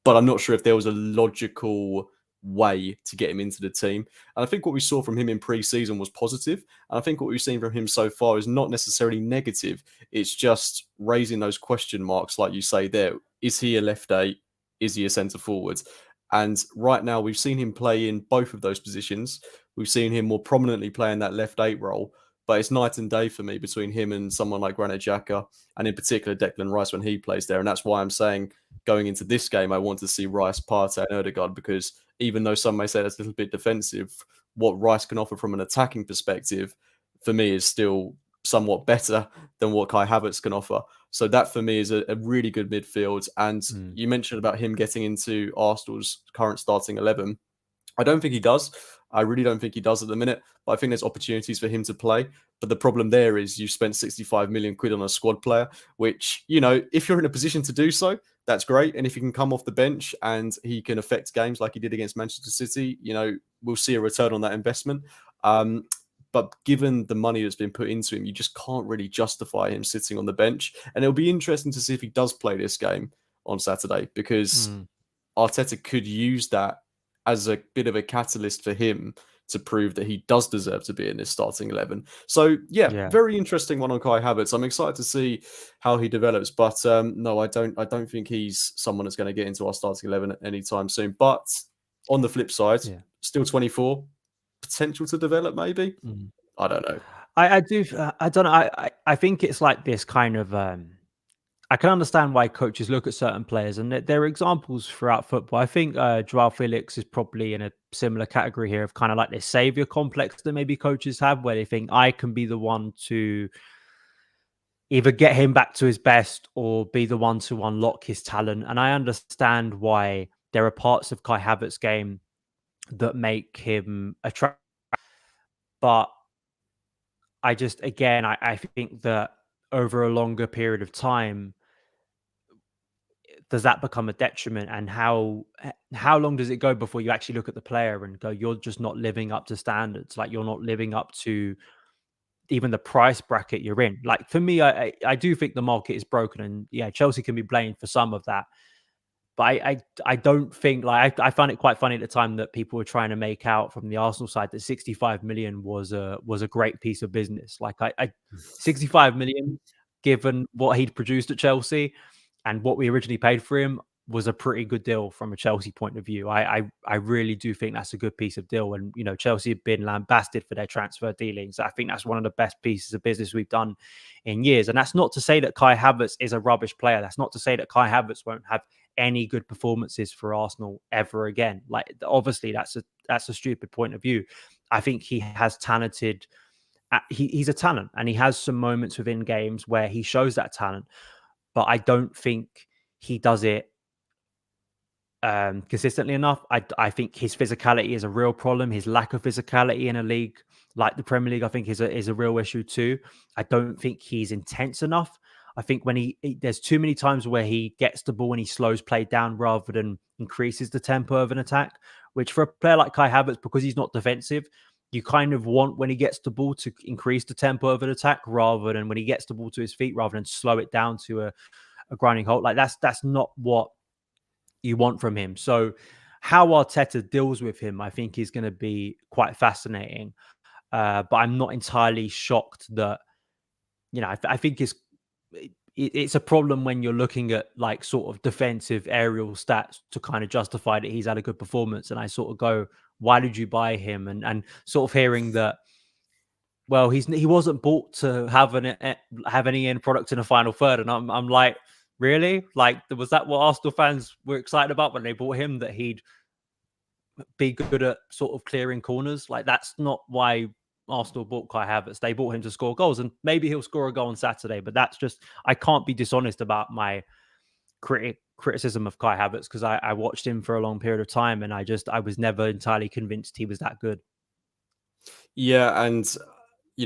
But I'm not sure if there was a logical way to get him into the team. And I think what we saw from him in pre-season was positive. And I think what we've seen from him so far is not necessarily negative. It's just raising those question marks, like you say there. Is he a left eight? Is he a centre forward? And right now, we've seen him play in both of those positions. We've seen him more prominently play in that left eight role. But it's night and day for me between him and someone like Granit Xhaka, and in particular Declan Rice when he plays there. And that's why I'm saying going into this game, I want to see Rice, Partey, and Odegaard because even though some may say that's a little bit defensive, what Rice can offer from an attacking perspective, for me, is still somewhat better than what Kai Havertz can offer. So that for me is a really good midfield. And you mentioned about him getting into Arsenal's current starting 11. I don't think he does. I really don't think he does at the minute, but I think there's opportunities for him to play. But the problem there is you spent 65 million quid on a squad player, which, you know, if you're in a position to do so, that's great. And if he can come off the bench and he can affect games like he did against Manchester City, you know, we'll see a return on that investment. But given the money that's been put into him, you just can't really justify him sitting on the bench. And it'll be interesting to see if he does play this game on Saturday because Arteta could use that as a bit of a catalyst for him to prove that he does deserve to be in this starting 11. So, yeah, very interesting one on Kai Havertz. I'm excited to see how he develops. But no, I don't think he's someone that's going to get into our starting 11 anytime soon. But on the flip side, still 24, potential to develop maybe. I don't know. I don't know. I think it's like this kind of I can understand why coaches look at certain players, and there are examples throughout football. I think Joao Felix is probably in a similar category here of kind of like this savior complex that maybe coaches have, where they think I can be the one to either get him back to his best or be the one to unlock his talent. And I understand why there are parts of Kai Havertz's game that make him attractive, but I just, again, I think that over a longer period of time, does that become a detriment? And how long does it go before you actually look at the player and go, you're just not living up to standards? Like you're not living up to even the price bracket you're in. Like for me, I do think the market is broken, and yeah, Chelsea can be blamed for some of that. But I don't think, like, I found it quite funny at the time that people were trying to make out from the Arsenal side that 65 million was a great piece of business. Like 65 million, given what he'd produced at Chelsea and what we originally paid for him, was a pretty good deal from a Chelsea point of view. I really do think that's a good piece of deal. And, you know, Chelsea have been lambasted for their transfer dealings. I think that's one of the best pieces of business we've done in years. And that's not to say that Kai Havertz is a rubbish player. That's not to say that Kai Havertz won't have any good performances for Arsenal ever again. Like, obviously, that's a stupid point of view. I think he has talented. He's a talent, and he has some moments within games where he shows that talent. But I don't think he does it consistently enough. I think his physicality is a real problem. His lack of physicality in a league like the Premier League, I think, is a real issue too. I don't think he's intense enough. I think when there's too many times where he gets the ball and he slows play down rather than increases the tempo of an attack, which for a player like Kai Havertz, because he's not defensive, you kind of want when he gets the ball to increase the tempo of an attack rather than when he gets the ball to his feet, rather than slow it down to a grinding halt. Like that's not what you want from him. So how Arteta deals with him, I think, is going to be quite fascinating. But I'm not entirely shocked that, you know, I think it's a problem when you're looking at like sort of defensive aerial stats to kind of justify that he's had a good performance. And I sort of go, why did you buy him? And sort of hearing that, well, he wasn't bought to have any end product in a final third. And I'm like, really? Like, was that what Arsenal fans were excited about when they bought him, that he'd be good at sort of clearing corners? Like, that's not why Arsenal bought Kai Havertz. They bought him to score goals, and maybe he'll score a goal on Saturday. But that's just, I can't be dishonest about my criticism of Kai Havertz, because I watched him for a long period of time, and I was never entirely convinced he was that good. Yeah, and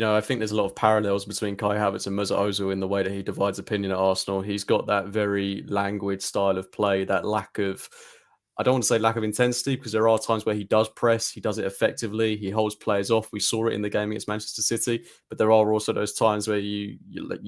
I think there's a lot of parallels between Kai Havertz and Mesut Ozil in the way that he divides opinion at Arsenal. He's got that very languid style of play, that lack of, I don't want to say lack of intensity, because there are times where he does press, he does it effectively, he holds players off. We saw it in the game against Manchester City, but there are also those times where you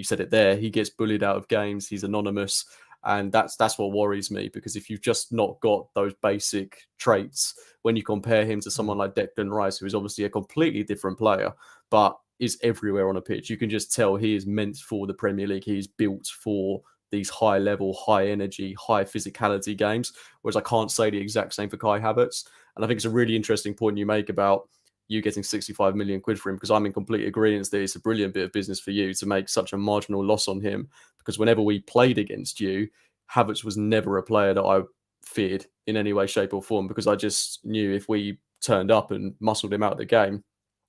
said it there, he gets bullied out of games, he's anonymous. And that's what worries me, because if you've just not got those basic traits, when you compare him to someone like Declan Rice, who is obviously a completely different player, but is everywhere on a pitch, you can just tell he is meant for the Premier League. He is built for these high level, high energy, high physicality games, whereas I can't say the exact same for Kai Havertz. And I think it's a really interesting point you make about you getting 65 million quid for him, because I'm in complete agreement that it's a brilliant bit of business for you to make such a marginal loss on him, because whenever we played against you, Havertz was never a player that I feared in any way, shape or form, because I just knew if we turned up and muscled him out of the game,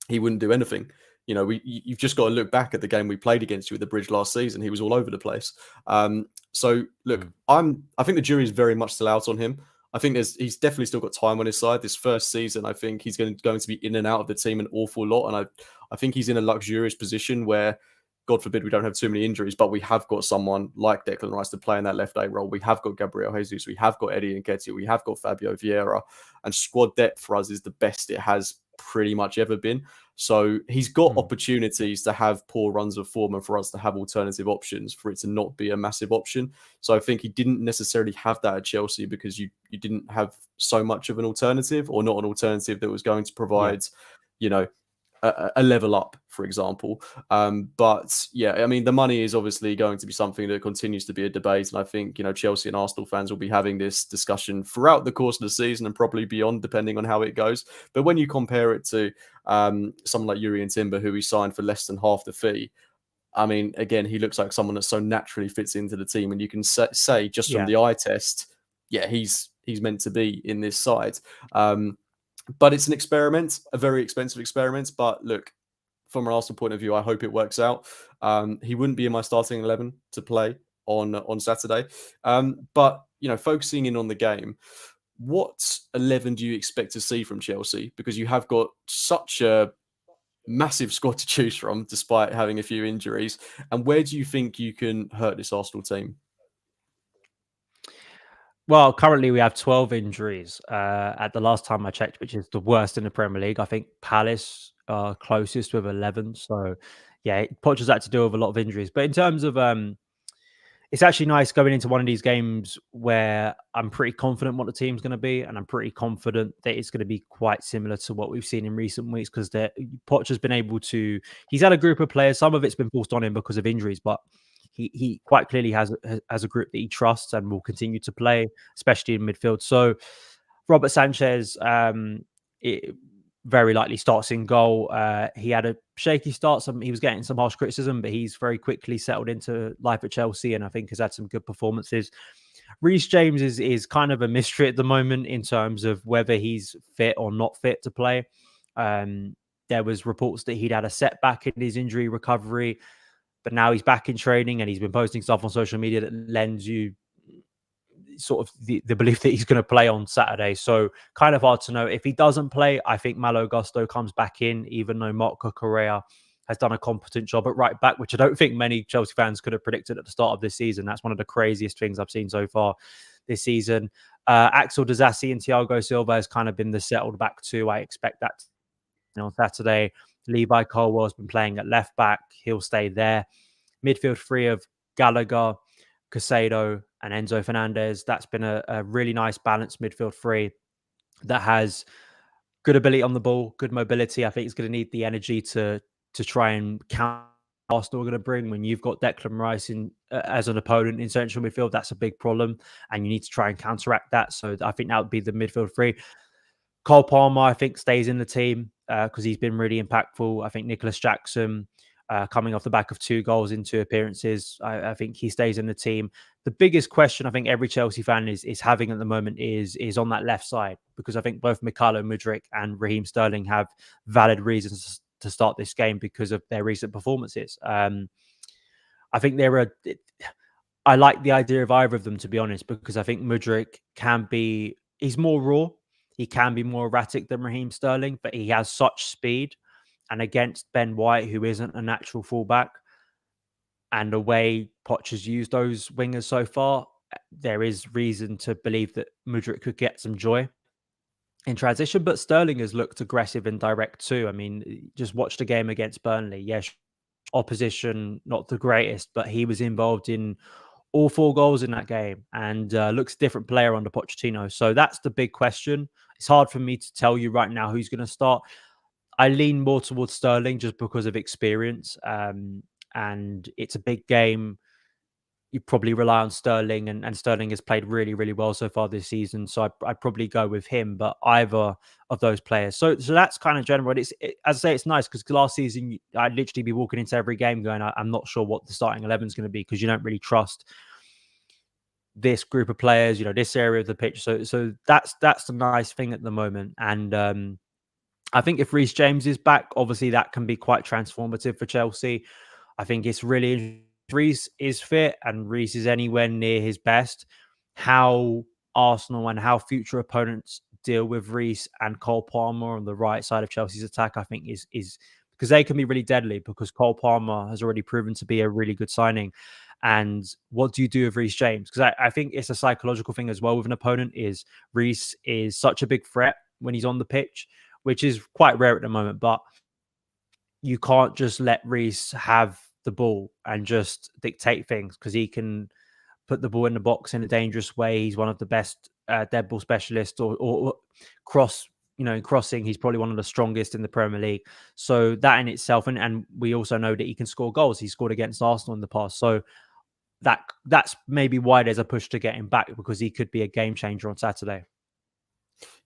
he wouldn't do anything. You've just got to look back at the game we played against you at the Bridge last season. He was all over the place. So look, I think the jury is very much still out on him. I think he's definitely still got time on his side. This first season, I think he's going to be in and out of the team an awful lot. And I think he's in a luxurious position where, God forbid, we don't have too many injuries, but we have got someone like Declan Rice to play in that left A role. We have got Gabriel Jesus. We have got Eddie Nketiah. We have got Fabio Vieira. And squad depth for us is the best it has pretty much ever been. So he's got opportunities to have poor runs of form and for us to have alternative options, for it to not be a massive option. So I think he didn't necessarily have that at Chelsea because you didn't have so much of an alternative, or not an alternative that was going to provide, a level up, for example. But yeah, I mean, the money is obviously going to be something that continues to be a debate. And I think, Chelsea and Arsenal fans will be having this discussion throughout the course of the season and probably beyond, depending on how it goes. But when you compare it to someone like Jurrien Timber, who he signed for less than half the fee, I mean, again, he looks like someone that so naturally fits into the team. And you can say just from the eye test, yeah, he's meant to be in this side. But it's an experiment, a very expensive experiment. But look, from an Arsenal point of view, I hope it works out. He wouldn't be in my starting 11 to play on Saturday. But, focusing in on the game, what 11 do you expect to see from Chelsea? Because you have got such a massive squad to choose from, despite having a few injuries. And where do you think you can hurt this Arsenal team? Well, currently we have 12 injuries at the last time I checked, which is the worst in the Premier League. I think Palace are closest with 11. So, yeah, Pochettino's had to deal with a lot of injuries. But in terms of, it's actually nice going into one of these games where I'm pretty confident what the team's going to be, and I'm pretty confident that it's going to be quite similar to what we've seen in recent weeks, because Poch has been able to, he's had a group of players, some of it's been forced on him because of injuries, but he quite clearly has a group that he trusts and will continue to play, especially in midfield. So Robert Sanchez, very likely starts in goal. He had a shaky start. He was getting some harsh criticism, but he's very quickly settled into life at Chelsea, and I think has had some good performances. Reece James is kind of a mystery at the moment in terms of whether he's fit or not fit to play. There was reports that he'd had a setback in his injury recovery, but now he's back in training and he's been posting stuff on social media that lends you sort of the belief that he's going to play on Saturday. So kind of hard to know. If he doesn't play, I think Malo Gusto comes back in, even though Marco Correa has done a competent job at right back, which I don't think many Chelsea fans could have predicted at the start of this season. That's one of the craziest things I've seen so far this season. Axel Disasi and Thiago Silva has kind of been the settled back two. I expect that on Saturday. Levi Colwell has been playing at left back. He'll stay there. Midfield three of Gallagher, Caicedo and Enzo Fernandez. That's been a really nice balanced midfield three that has good ability on the ball, good mobility. I think it's going to need the energy to try and counter Arsenal are going to bring. When you've got Declan Rice in as an opponent in central midfield, that's a big problem, and you need to try and counteract that. So I think that would be the midfield three. Cole Palmer, I think, stays in the team because he's been really impactful. I think Nicholas Jackson, coming off the back of 2 goals in 2 appearances, I think he stays in the team. The biggest question I think every Chelsea fan is having at the moment is on that left side, because I think both Mykhailo Mudryk and Raheem Sterling have valid reasons to start this game because of their recent performances. I think I like the idea of either of them, to be honest, because I think Mudryk he's more raw. He can be more erratic than Raheem Sterling, but he has such speed. And against Ben White, who isn't a natural fullback, and the way Poch has used those wingers so far, there is reason to believe that Mudryk could get some joy in transition. But Sterling has looked aggressive and direct too. I mean, just watch the game against Burnley. Yes, opposition not the greatest, but he was involved in all 4 goals in that game and looks a different player under Pochettino. So that's the big question. It's hard for me to tell you right now who's going to start. I lean more towards Sterling just because of experience. And it's a big game. You probably rely on Sterling, and Sterling has played really, really well so far this season. So I'd probably go with him, but either of those players. So that's kind of general. As I say, it's nice because last season I'd literally be walking into every game going, I'm not sure what the starting 11 is going to be because you don't really trust this group of players, this area of the pitch. So that's the nice thing at the moment. And I think if Reece James is back, obviously that can be quite transformative for Chelsea. I think it's really Reece is fit and Reece is anywhere near his best. How Arsenal and how future opponents deal with Reece and Cole Palmer on the right side of Chelsea's attack, I think is because they can be really deadly because Cole Palmer has already proven to be a really good signing. And what do you do with Reece James? Because I think it's a psychological thing as well with an opponent is Reece is such a big threat when he's on the pitch, which is quite rare at the moment, but you can't just let Reece have the ball and just dictate things because he can put the ball in the box in a dangerous way. He's one of the best dead ball specialists or crossing. He's probably one of the strongest in the Premier League. So that in itself, and we also know that he can score goals. He scored against Arsenal in the past. So that's maybe why there's a push to get him back because he could be a game changer on Saturday.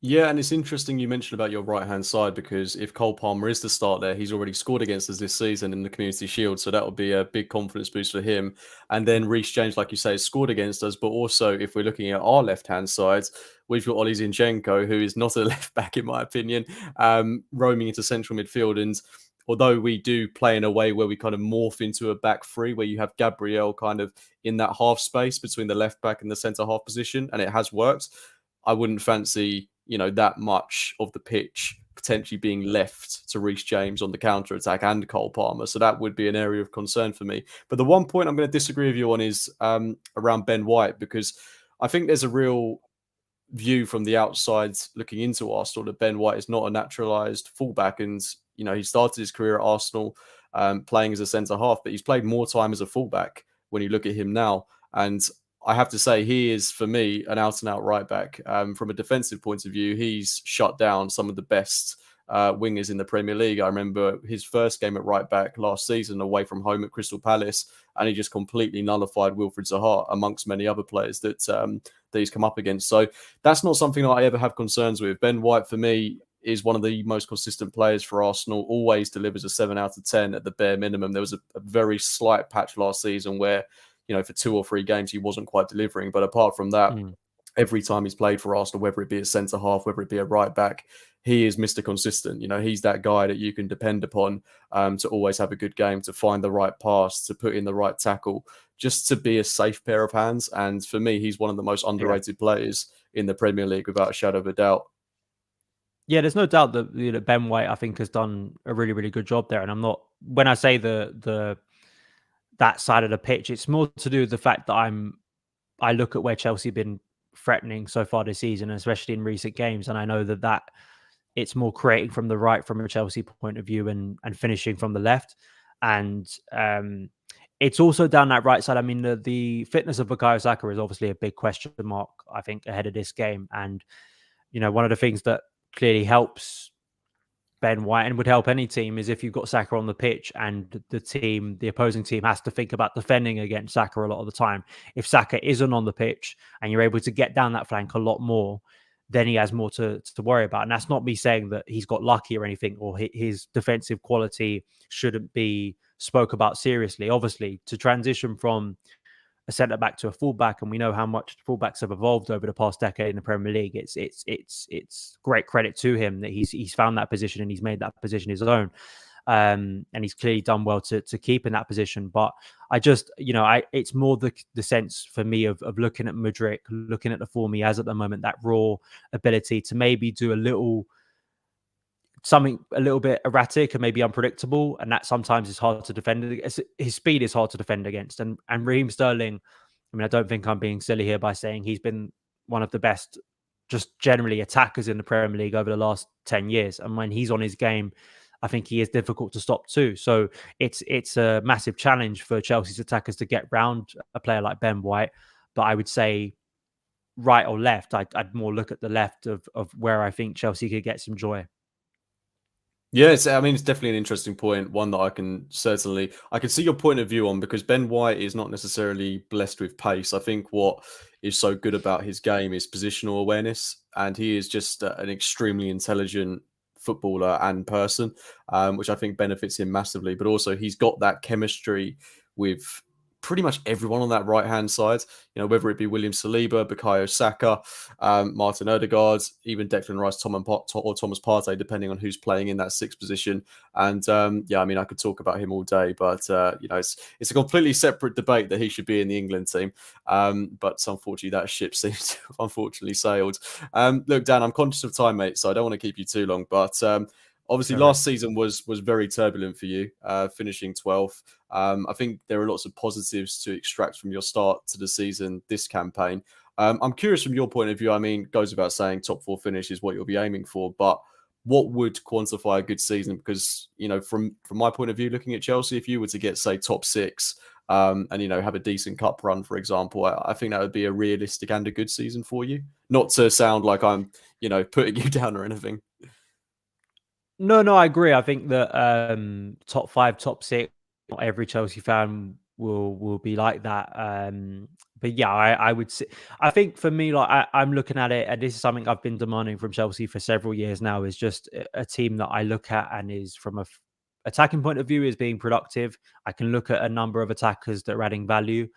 Yeah, and it's interesting you mentioned about your right-hand side because if Cole Palmer is to start there, he's already scored against us this season in the Community Shield, so that would be a big confidence boost for him. And then Reece James, like you say, has scored against us, but also if we're looking at our left-hand side, we've got Oli Zinchenko, who is not a left-back in my opinion, roaming into central midfield. And although we do play in a way where we kind of morph into a back three, where you have Gabriel kind of in that half space between the left-back and the centre-half position, and it has worked, I wouldn't fancy that much of the pitch potentially being left to Reece James on the counter attack and Cole Palmer. So that would be an area of concern for me. But the one point I'm going to disagree with you on is around Ben White, because I think there's a real view from the outside looking into Arsenal that Ben White is not a naturalized fullback. And, he started his career at Arsenal playing as a centre half, but he's played more time as a fullback when you look at him now. And I have to say, he is, for me, an out-and-out right-back. From a defensive point of view, he's shut down some of the best wingers in the Premier League. I remember his first game at right-back last season away from home at Crystal Palace, and he just completely nullified Wilfried Zaha, amongst many other players that he's come up against. So that's not something that I ever have concerns with. Ben White, for me, is one of the most consistent players for Arsenal, always delivers a 7 out of 10 at the bare minimum. There was a very slight patch last season where for 2 or 3 games, he wasn't quite delivering. But apart from that, every time he's played for Arsenal, whether it be a centre-half, whether it be a right-back, he is Mr. Consistent. He's that guy that you can depend upon to always have a good game, to find the right pass, to put in the right tackle, just to be a safe pair of hands. And for me, he's one of the most underrated players in the Premier League, without a shadow of a doubt. Yeah, there's no doubt that Ben White, I think, has done a really, really good job there. And I'm not, when I say that side of the pitch, it's more to do with the fact that I look at where Chelsea have been threatening so far this season, especially in recent games, and I know that it's more creating from the right from a Chelsea point of view and finishing from the left, and it's also down that right side. I mean, the fitness of Bukayo Saka is obviously a big question mark, I think, ahead of this game, and one of the things that clearly helps Ben White and would help any team is if you've got Saka on the pitch and the opposing team has to think about defending against Saka a lot of the time. If Saka isn't on the pitch and you're able to get down that flank a lot more, then he has more to worry about. And that's not me saying that he's got lucky or anything, or his defensive quality shouldn't be spoke about seriously. Obviously, to transition from a centre back to a fullback, and we know how much fullbacks have evolved over the past decade in the Premier League. It's great credit to him that he's found that position and he's made that position his own. and he's clearly done well to keep in that position. But it's more the sense for me of looking at Mudryk, looking at the form he has at the moment, that raw ability to maybe do something a little bit erratic and maybe unpredictable, and that sometimes is hard to defend. His speed is hard to defend against, and Raheem Sterling. I mean, I don't think I'm being silly here by saying he's been one of the best, just generally attackers in the Premier League over the last 10 years. And when he's on his game, I think he is difficult to stop too. So it's a massive challenge for Chelsea's attackers to get round a player like Ben White. But I would say right or left, I'd more look at the left of where I think Chelsea could get some joy. Yeah, I mean, it's definitely an interesting point, one that I can see your point of view on, because Ben White is not necessarily blessed with pace. I think what is so good about his game is positional awareness, and he is just an extremely intelligent footballer and person, which I think benefits him massively. But also, he's got that chemistry with pretty much everyone on that right-hand side, whether it be William Saliba, Bukayo Saka, Martin Odegaard, even Declan Rice, or Thomas Partey, depending on who's playing in that sixth position. And I mean, I could talk about him all day, but it's a completely separate debate that he should be in the England team. But unfortunately, that ship seems to have unfortunately sailed. Look, Dan, I'm conscious of time, mate, so I don't want to keep you too long, but obviously, last season was very turbulent for you, finishing 12th. I think there are lots of positives to extract from your start to the season this campaign. I'm curious from your point of view. I mean, goes without saying, top 4 finish is what you'll be aiming for. But what would quantify a good season? Because from my point of view, looking at Chelsea, if you were to get, say, top 6, and have a decent cup run, for example, I think that would be a realistic and a good season for you. Not to sound like I'm putting you down or anything. No, I agree. I think that top 5, top 6, not every Chelsea fan will be like that. But yeah, I would say, I think for me, like I'm looking at it, and this is something I've been demanding from Chelsea for several years now, is just a team that I look at and is from a attacking point of view is being productive. I can look at a number of attackers that are adding value,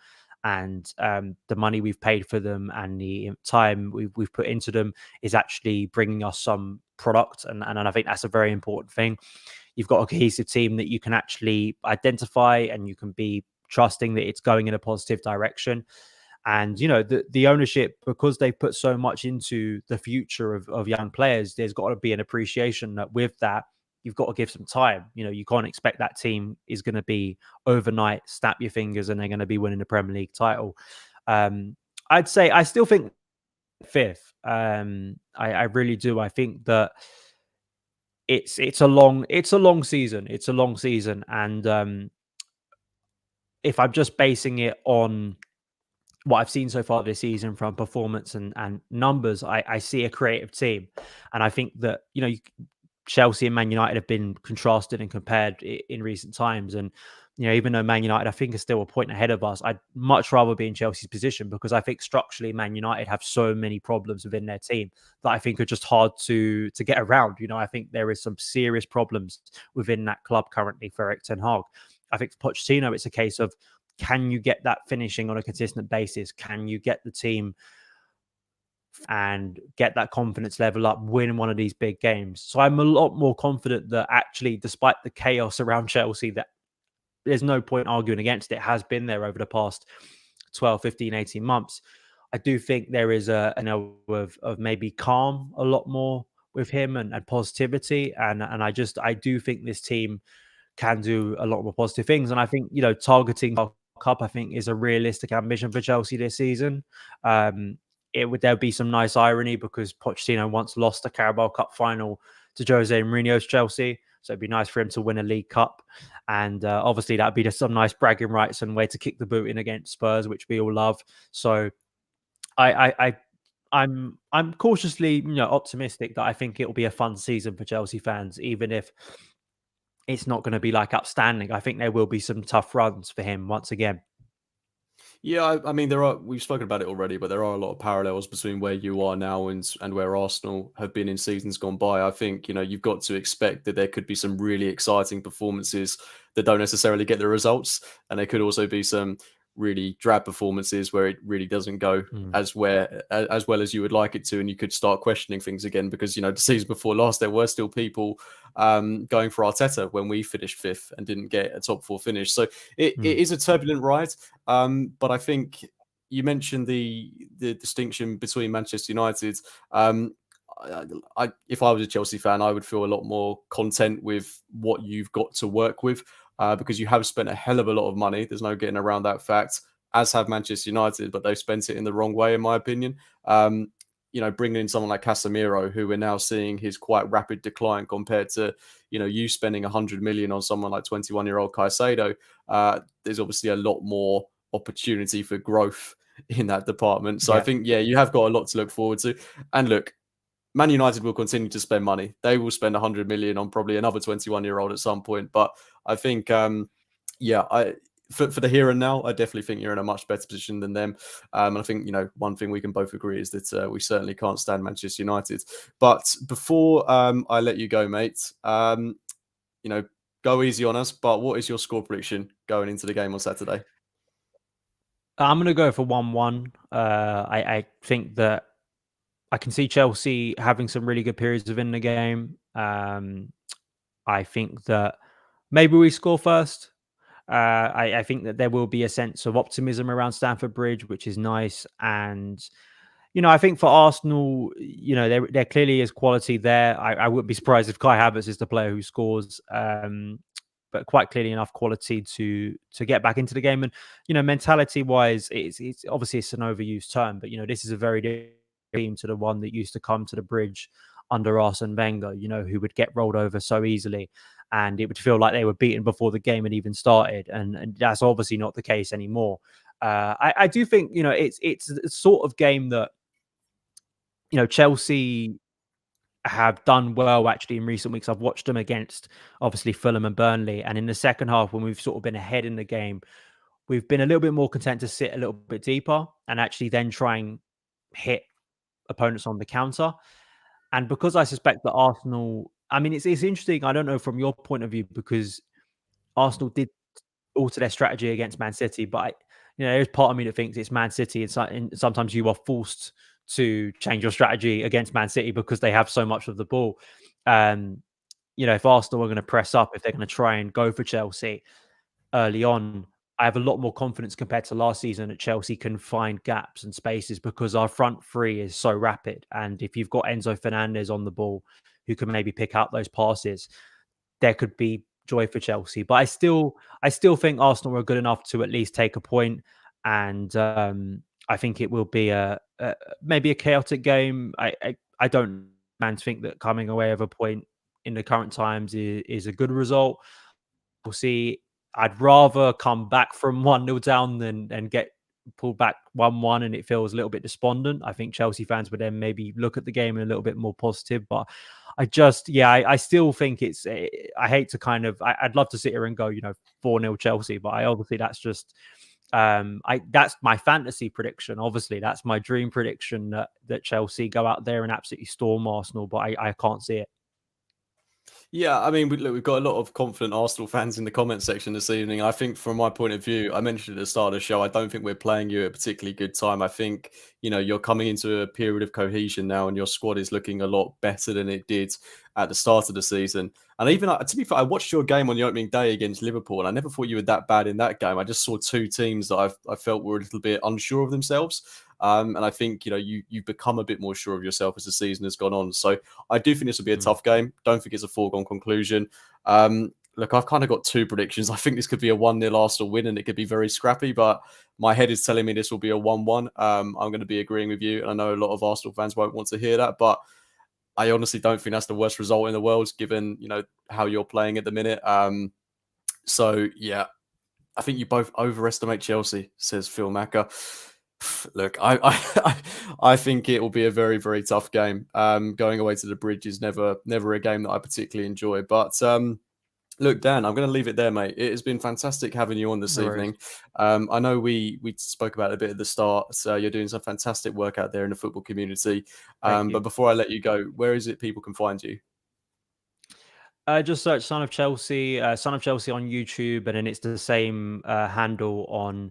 and the money we've paid for them and the time we've put into them is actually bringing us some product, and I think that's a very important thing. You've got a cohesive team that you can actually identify, and you can be trusting that it's going in a positive direction. And the ownership, because they put so much into the future of young players, there's got to be an appreciation that with that you've got to give some time. You can't expect that team is going to be overnight, snap your fingers, and they're going to be winning the Premier League title. I'd say I still think 5th. I really do. I think that it's a long season. It's a long season, and if I'm just basing it on what I've seen so far this season from performance and numbers, I see a creative team, and I think that Chelsea and Man United have been contrasted and compared in recent times. And, even though Man United, I think, is still a point ahead of us, I'd much rather be in Chelsea's position, because I think structurally Man United have so many problems within their team that I think are just hard to get around. I think there is some serious problems within that club currently for Erik ten Hag. I think for Pochettino, it's a case of, can you get that finishing on a consistent basis? Can you get the team and get that confidence level up, win one of these big games? So I'm a lot more confident that actually, despite the chaos around Chelsea, that there's no point arguing against it, has been there over the past 12, 15, 18 months. I do think there is an element of maybe calm a lot more with him and positivity. And I do think this team can do a lot more positive things. And I think, targeting Cup, I think, is a realistic ambition for Chelsea this season. There'll be some nice irony, because Pochettino once lost a Carabao Cup final to Jose Mourinho's Chelsea. So it'd be nice for him to win a League Cup. And obviously that'd be just some nice bragging rights and way to kick the boot in against Spurs, which we all love. So I'm cautiously, optimistic that I think it'll be a fun season for Chelsea fans, even if it's not going to be like outstanding. I think there will be some tough runs for him once again. Yeah, I mean, we've spoken about it already, but there are a lot of parallels between where you are now and where Arsenal have been in seasons gone by. I think, you've got to expect that there could be some really exciting performances that don't necessarily get the results. And there could also be some really drab performances where it really doesn't go Mm. as well as you would like it to, and you could start questioning things again. Because the season before last, there were still people going for Arteta when we finished fifth and didn't get a top four finish. So it is a turbulent ride, but I think you mentioned the distinction between Manchester United. Um, if I was a Chelsea fan, I would feel a lot more content with what you've got to work with, because you have spent a hell of a lot of money. There's no getting around that fact, as have Manchester United, but they've spent it in the wrong way, in my opinion. Bringing in someone like Casemiro, who we're now seeing his quite rapid decline compared to, you spending 100 million on someone like 21-year-old Caicedo. There's obviously a lot more opportunity for growth in that department. So I Yeah. think, you have got a lot to look forward to. And look, Man United will continue to spend money. They will spend 100 million on probably another 21-year-old at some point. But I think, for the here and now, I definitely think you're in a much better position than them. And I think, one thing we can both agree is that we certainly can't stand Manchester United. But before I let you go, mate, go easy on us. But what is your score prediction going into the game on Saturday? I'm going to go for 1-1. I think that I can see Chelsea having some really good periods within the game. I think that maybe we score first. I think that there will be a sense of optimism around Stamford Bridge, which is nice. And, I think for Arsenal, there clearly is quality there. I wouldn't be surprised if Kai Havertz is the player who scores. But quite clearly enough quality to get back into the game. And, mentality wise, it's obviously it's an overused term, but, this is a very different team to the one that used to come to the Bridge under Arsene Wenger, who would get rolled over so easily. And it would feel like they were beaten before the game had even started. And that's obviously not the case anymore. I do think, it's a sort of game that, Chelsea have done well actually in recent weeks. I've watched them against obviously Fulham and Burnley. And in the second half, when we've sort of been ahead in the game, we've been a little bit more content to sit a little bit deeper and actually then try and hit opponents on the counter. And because I suspect that Arsenal, I mean, it's interesting. I don't know from your point of view, because Arsenal did alter their strategy against Man City, but there's part of me that thinks it's Man City, and sometimes you are forced to change your strategy against Man City because they have so much of the ball. If Arsenal are going to press up, if they're going to try and go for Chelsea early on, I have a lot more confidence compared to last season that Chelsea can find gaps and spaces because our front three is so rapid. And if you've got Enzo Fernandez on the ball who can maybe pick out those passes, there could be joy for Chelsea. But I still think Arsenal are good enough to at least take a point. And I think it will be maybe a chaotic game. I don't think that coming away with a point in the current times is a good result. We'll see. I'd rather come back from 1-0 down than get pulled back 1-1 and it feels a little bit despondent. I think Chelsea fans would then maybe look at the game in a little bit more positive. But I still think it's, I hate to I'd love to sit here and go, 4-0 Chelsea, but obviously that's just, that's my fantasy prediction. Obviously, that's my dream prediction that Chelsea go out there and absolutely storm Arsenal, but I can't see it. Yeah, I mean, we've got a lot of confident Arsenal fans in the comment section this evening. I think from my point of view, I mentioned at the start of the show, I don't think we're playing you at a particularly good time. I think, you're coming into a period of cohesion now and your squad is looking a lot better than it did at the start of the season. And even, to be fair, I watched your game on the opening day against Liverpool and I never thought you were that bad in that game. I just saw two teams that I felt were a little bit unsure of themselves. And I think, you've become a bit more sure of yourself as the season has gone on. So I do think this will be a tough game. Don't think it's a foregone conclusion. Look, I've kind of got two predictions. I think this could be a 1-0 Arsenal win and it could be very scrappy, but my head is telling me this will be a 1-1. I'm going to be agreeing with you. And I know a lot of Arsenal fans won't want to hear that, but I honestly don't think that's the worst result in the world, given, how you're playing at the minute. So, yeah, I think you both overestimate Chelsea, says Phil Macker. Look, I think it will be a very, very tough game. Going away to the Bridge is never a game that I particularly enjoy. But look, Dan, I'm going to leave it there, mate. It has been fantastic having you on this evening. I know we spoke about it a bit at the start. So you're doing some fantastic work out there in the football community. But before I let you go, where is it people can find you? Just search Son of Chelsea on YouTube, and then it's the same handle on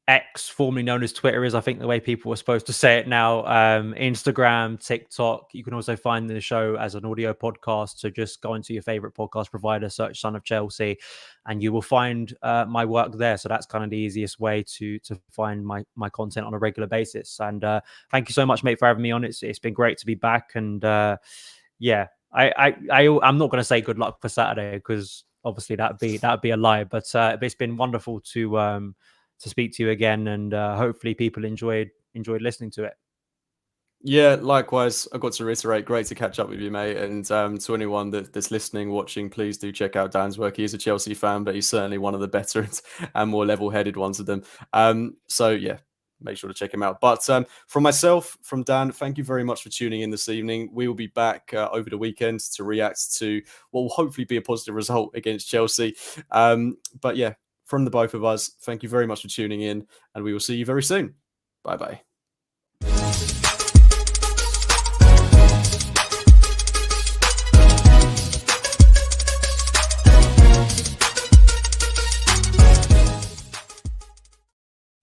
X, formerly known as Twitter, is I think the way people are supposed to say it now. Instagram, TikTok. You can also find the show as an audio podcast. So just go into your favorite podcast provider, search Son of Chelsea, and you will find my work there. So that's kind of the easiest way to find my content on a regular basis. And thank you so much, mate, for having me on. It's been great to be back. And yeah, I'm not going to say good luck for Saturday because obviously that'd be a lie. But it's been wonderful to speak to you again, and hopefully people enjoyed listening to it. Yeah, likewise. I've got to reiterate, great to catch up with you, mate. And to anyone that's listening, watching, please do check out Dan's work. He is a Chelsea fan, but he's certainly one of the better and more level-headed ones of them. So yeah, make sure to check him out. But from myself, from Dan, thank you very much for tuning in this evening. We will be back over the weekend to react to what will hopefully be a positive result against Chelsea. But yeah, from the both of us, thank you very much for tuning in, and we will see you very soon. Bye-bye.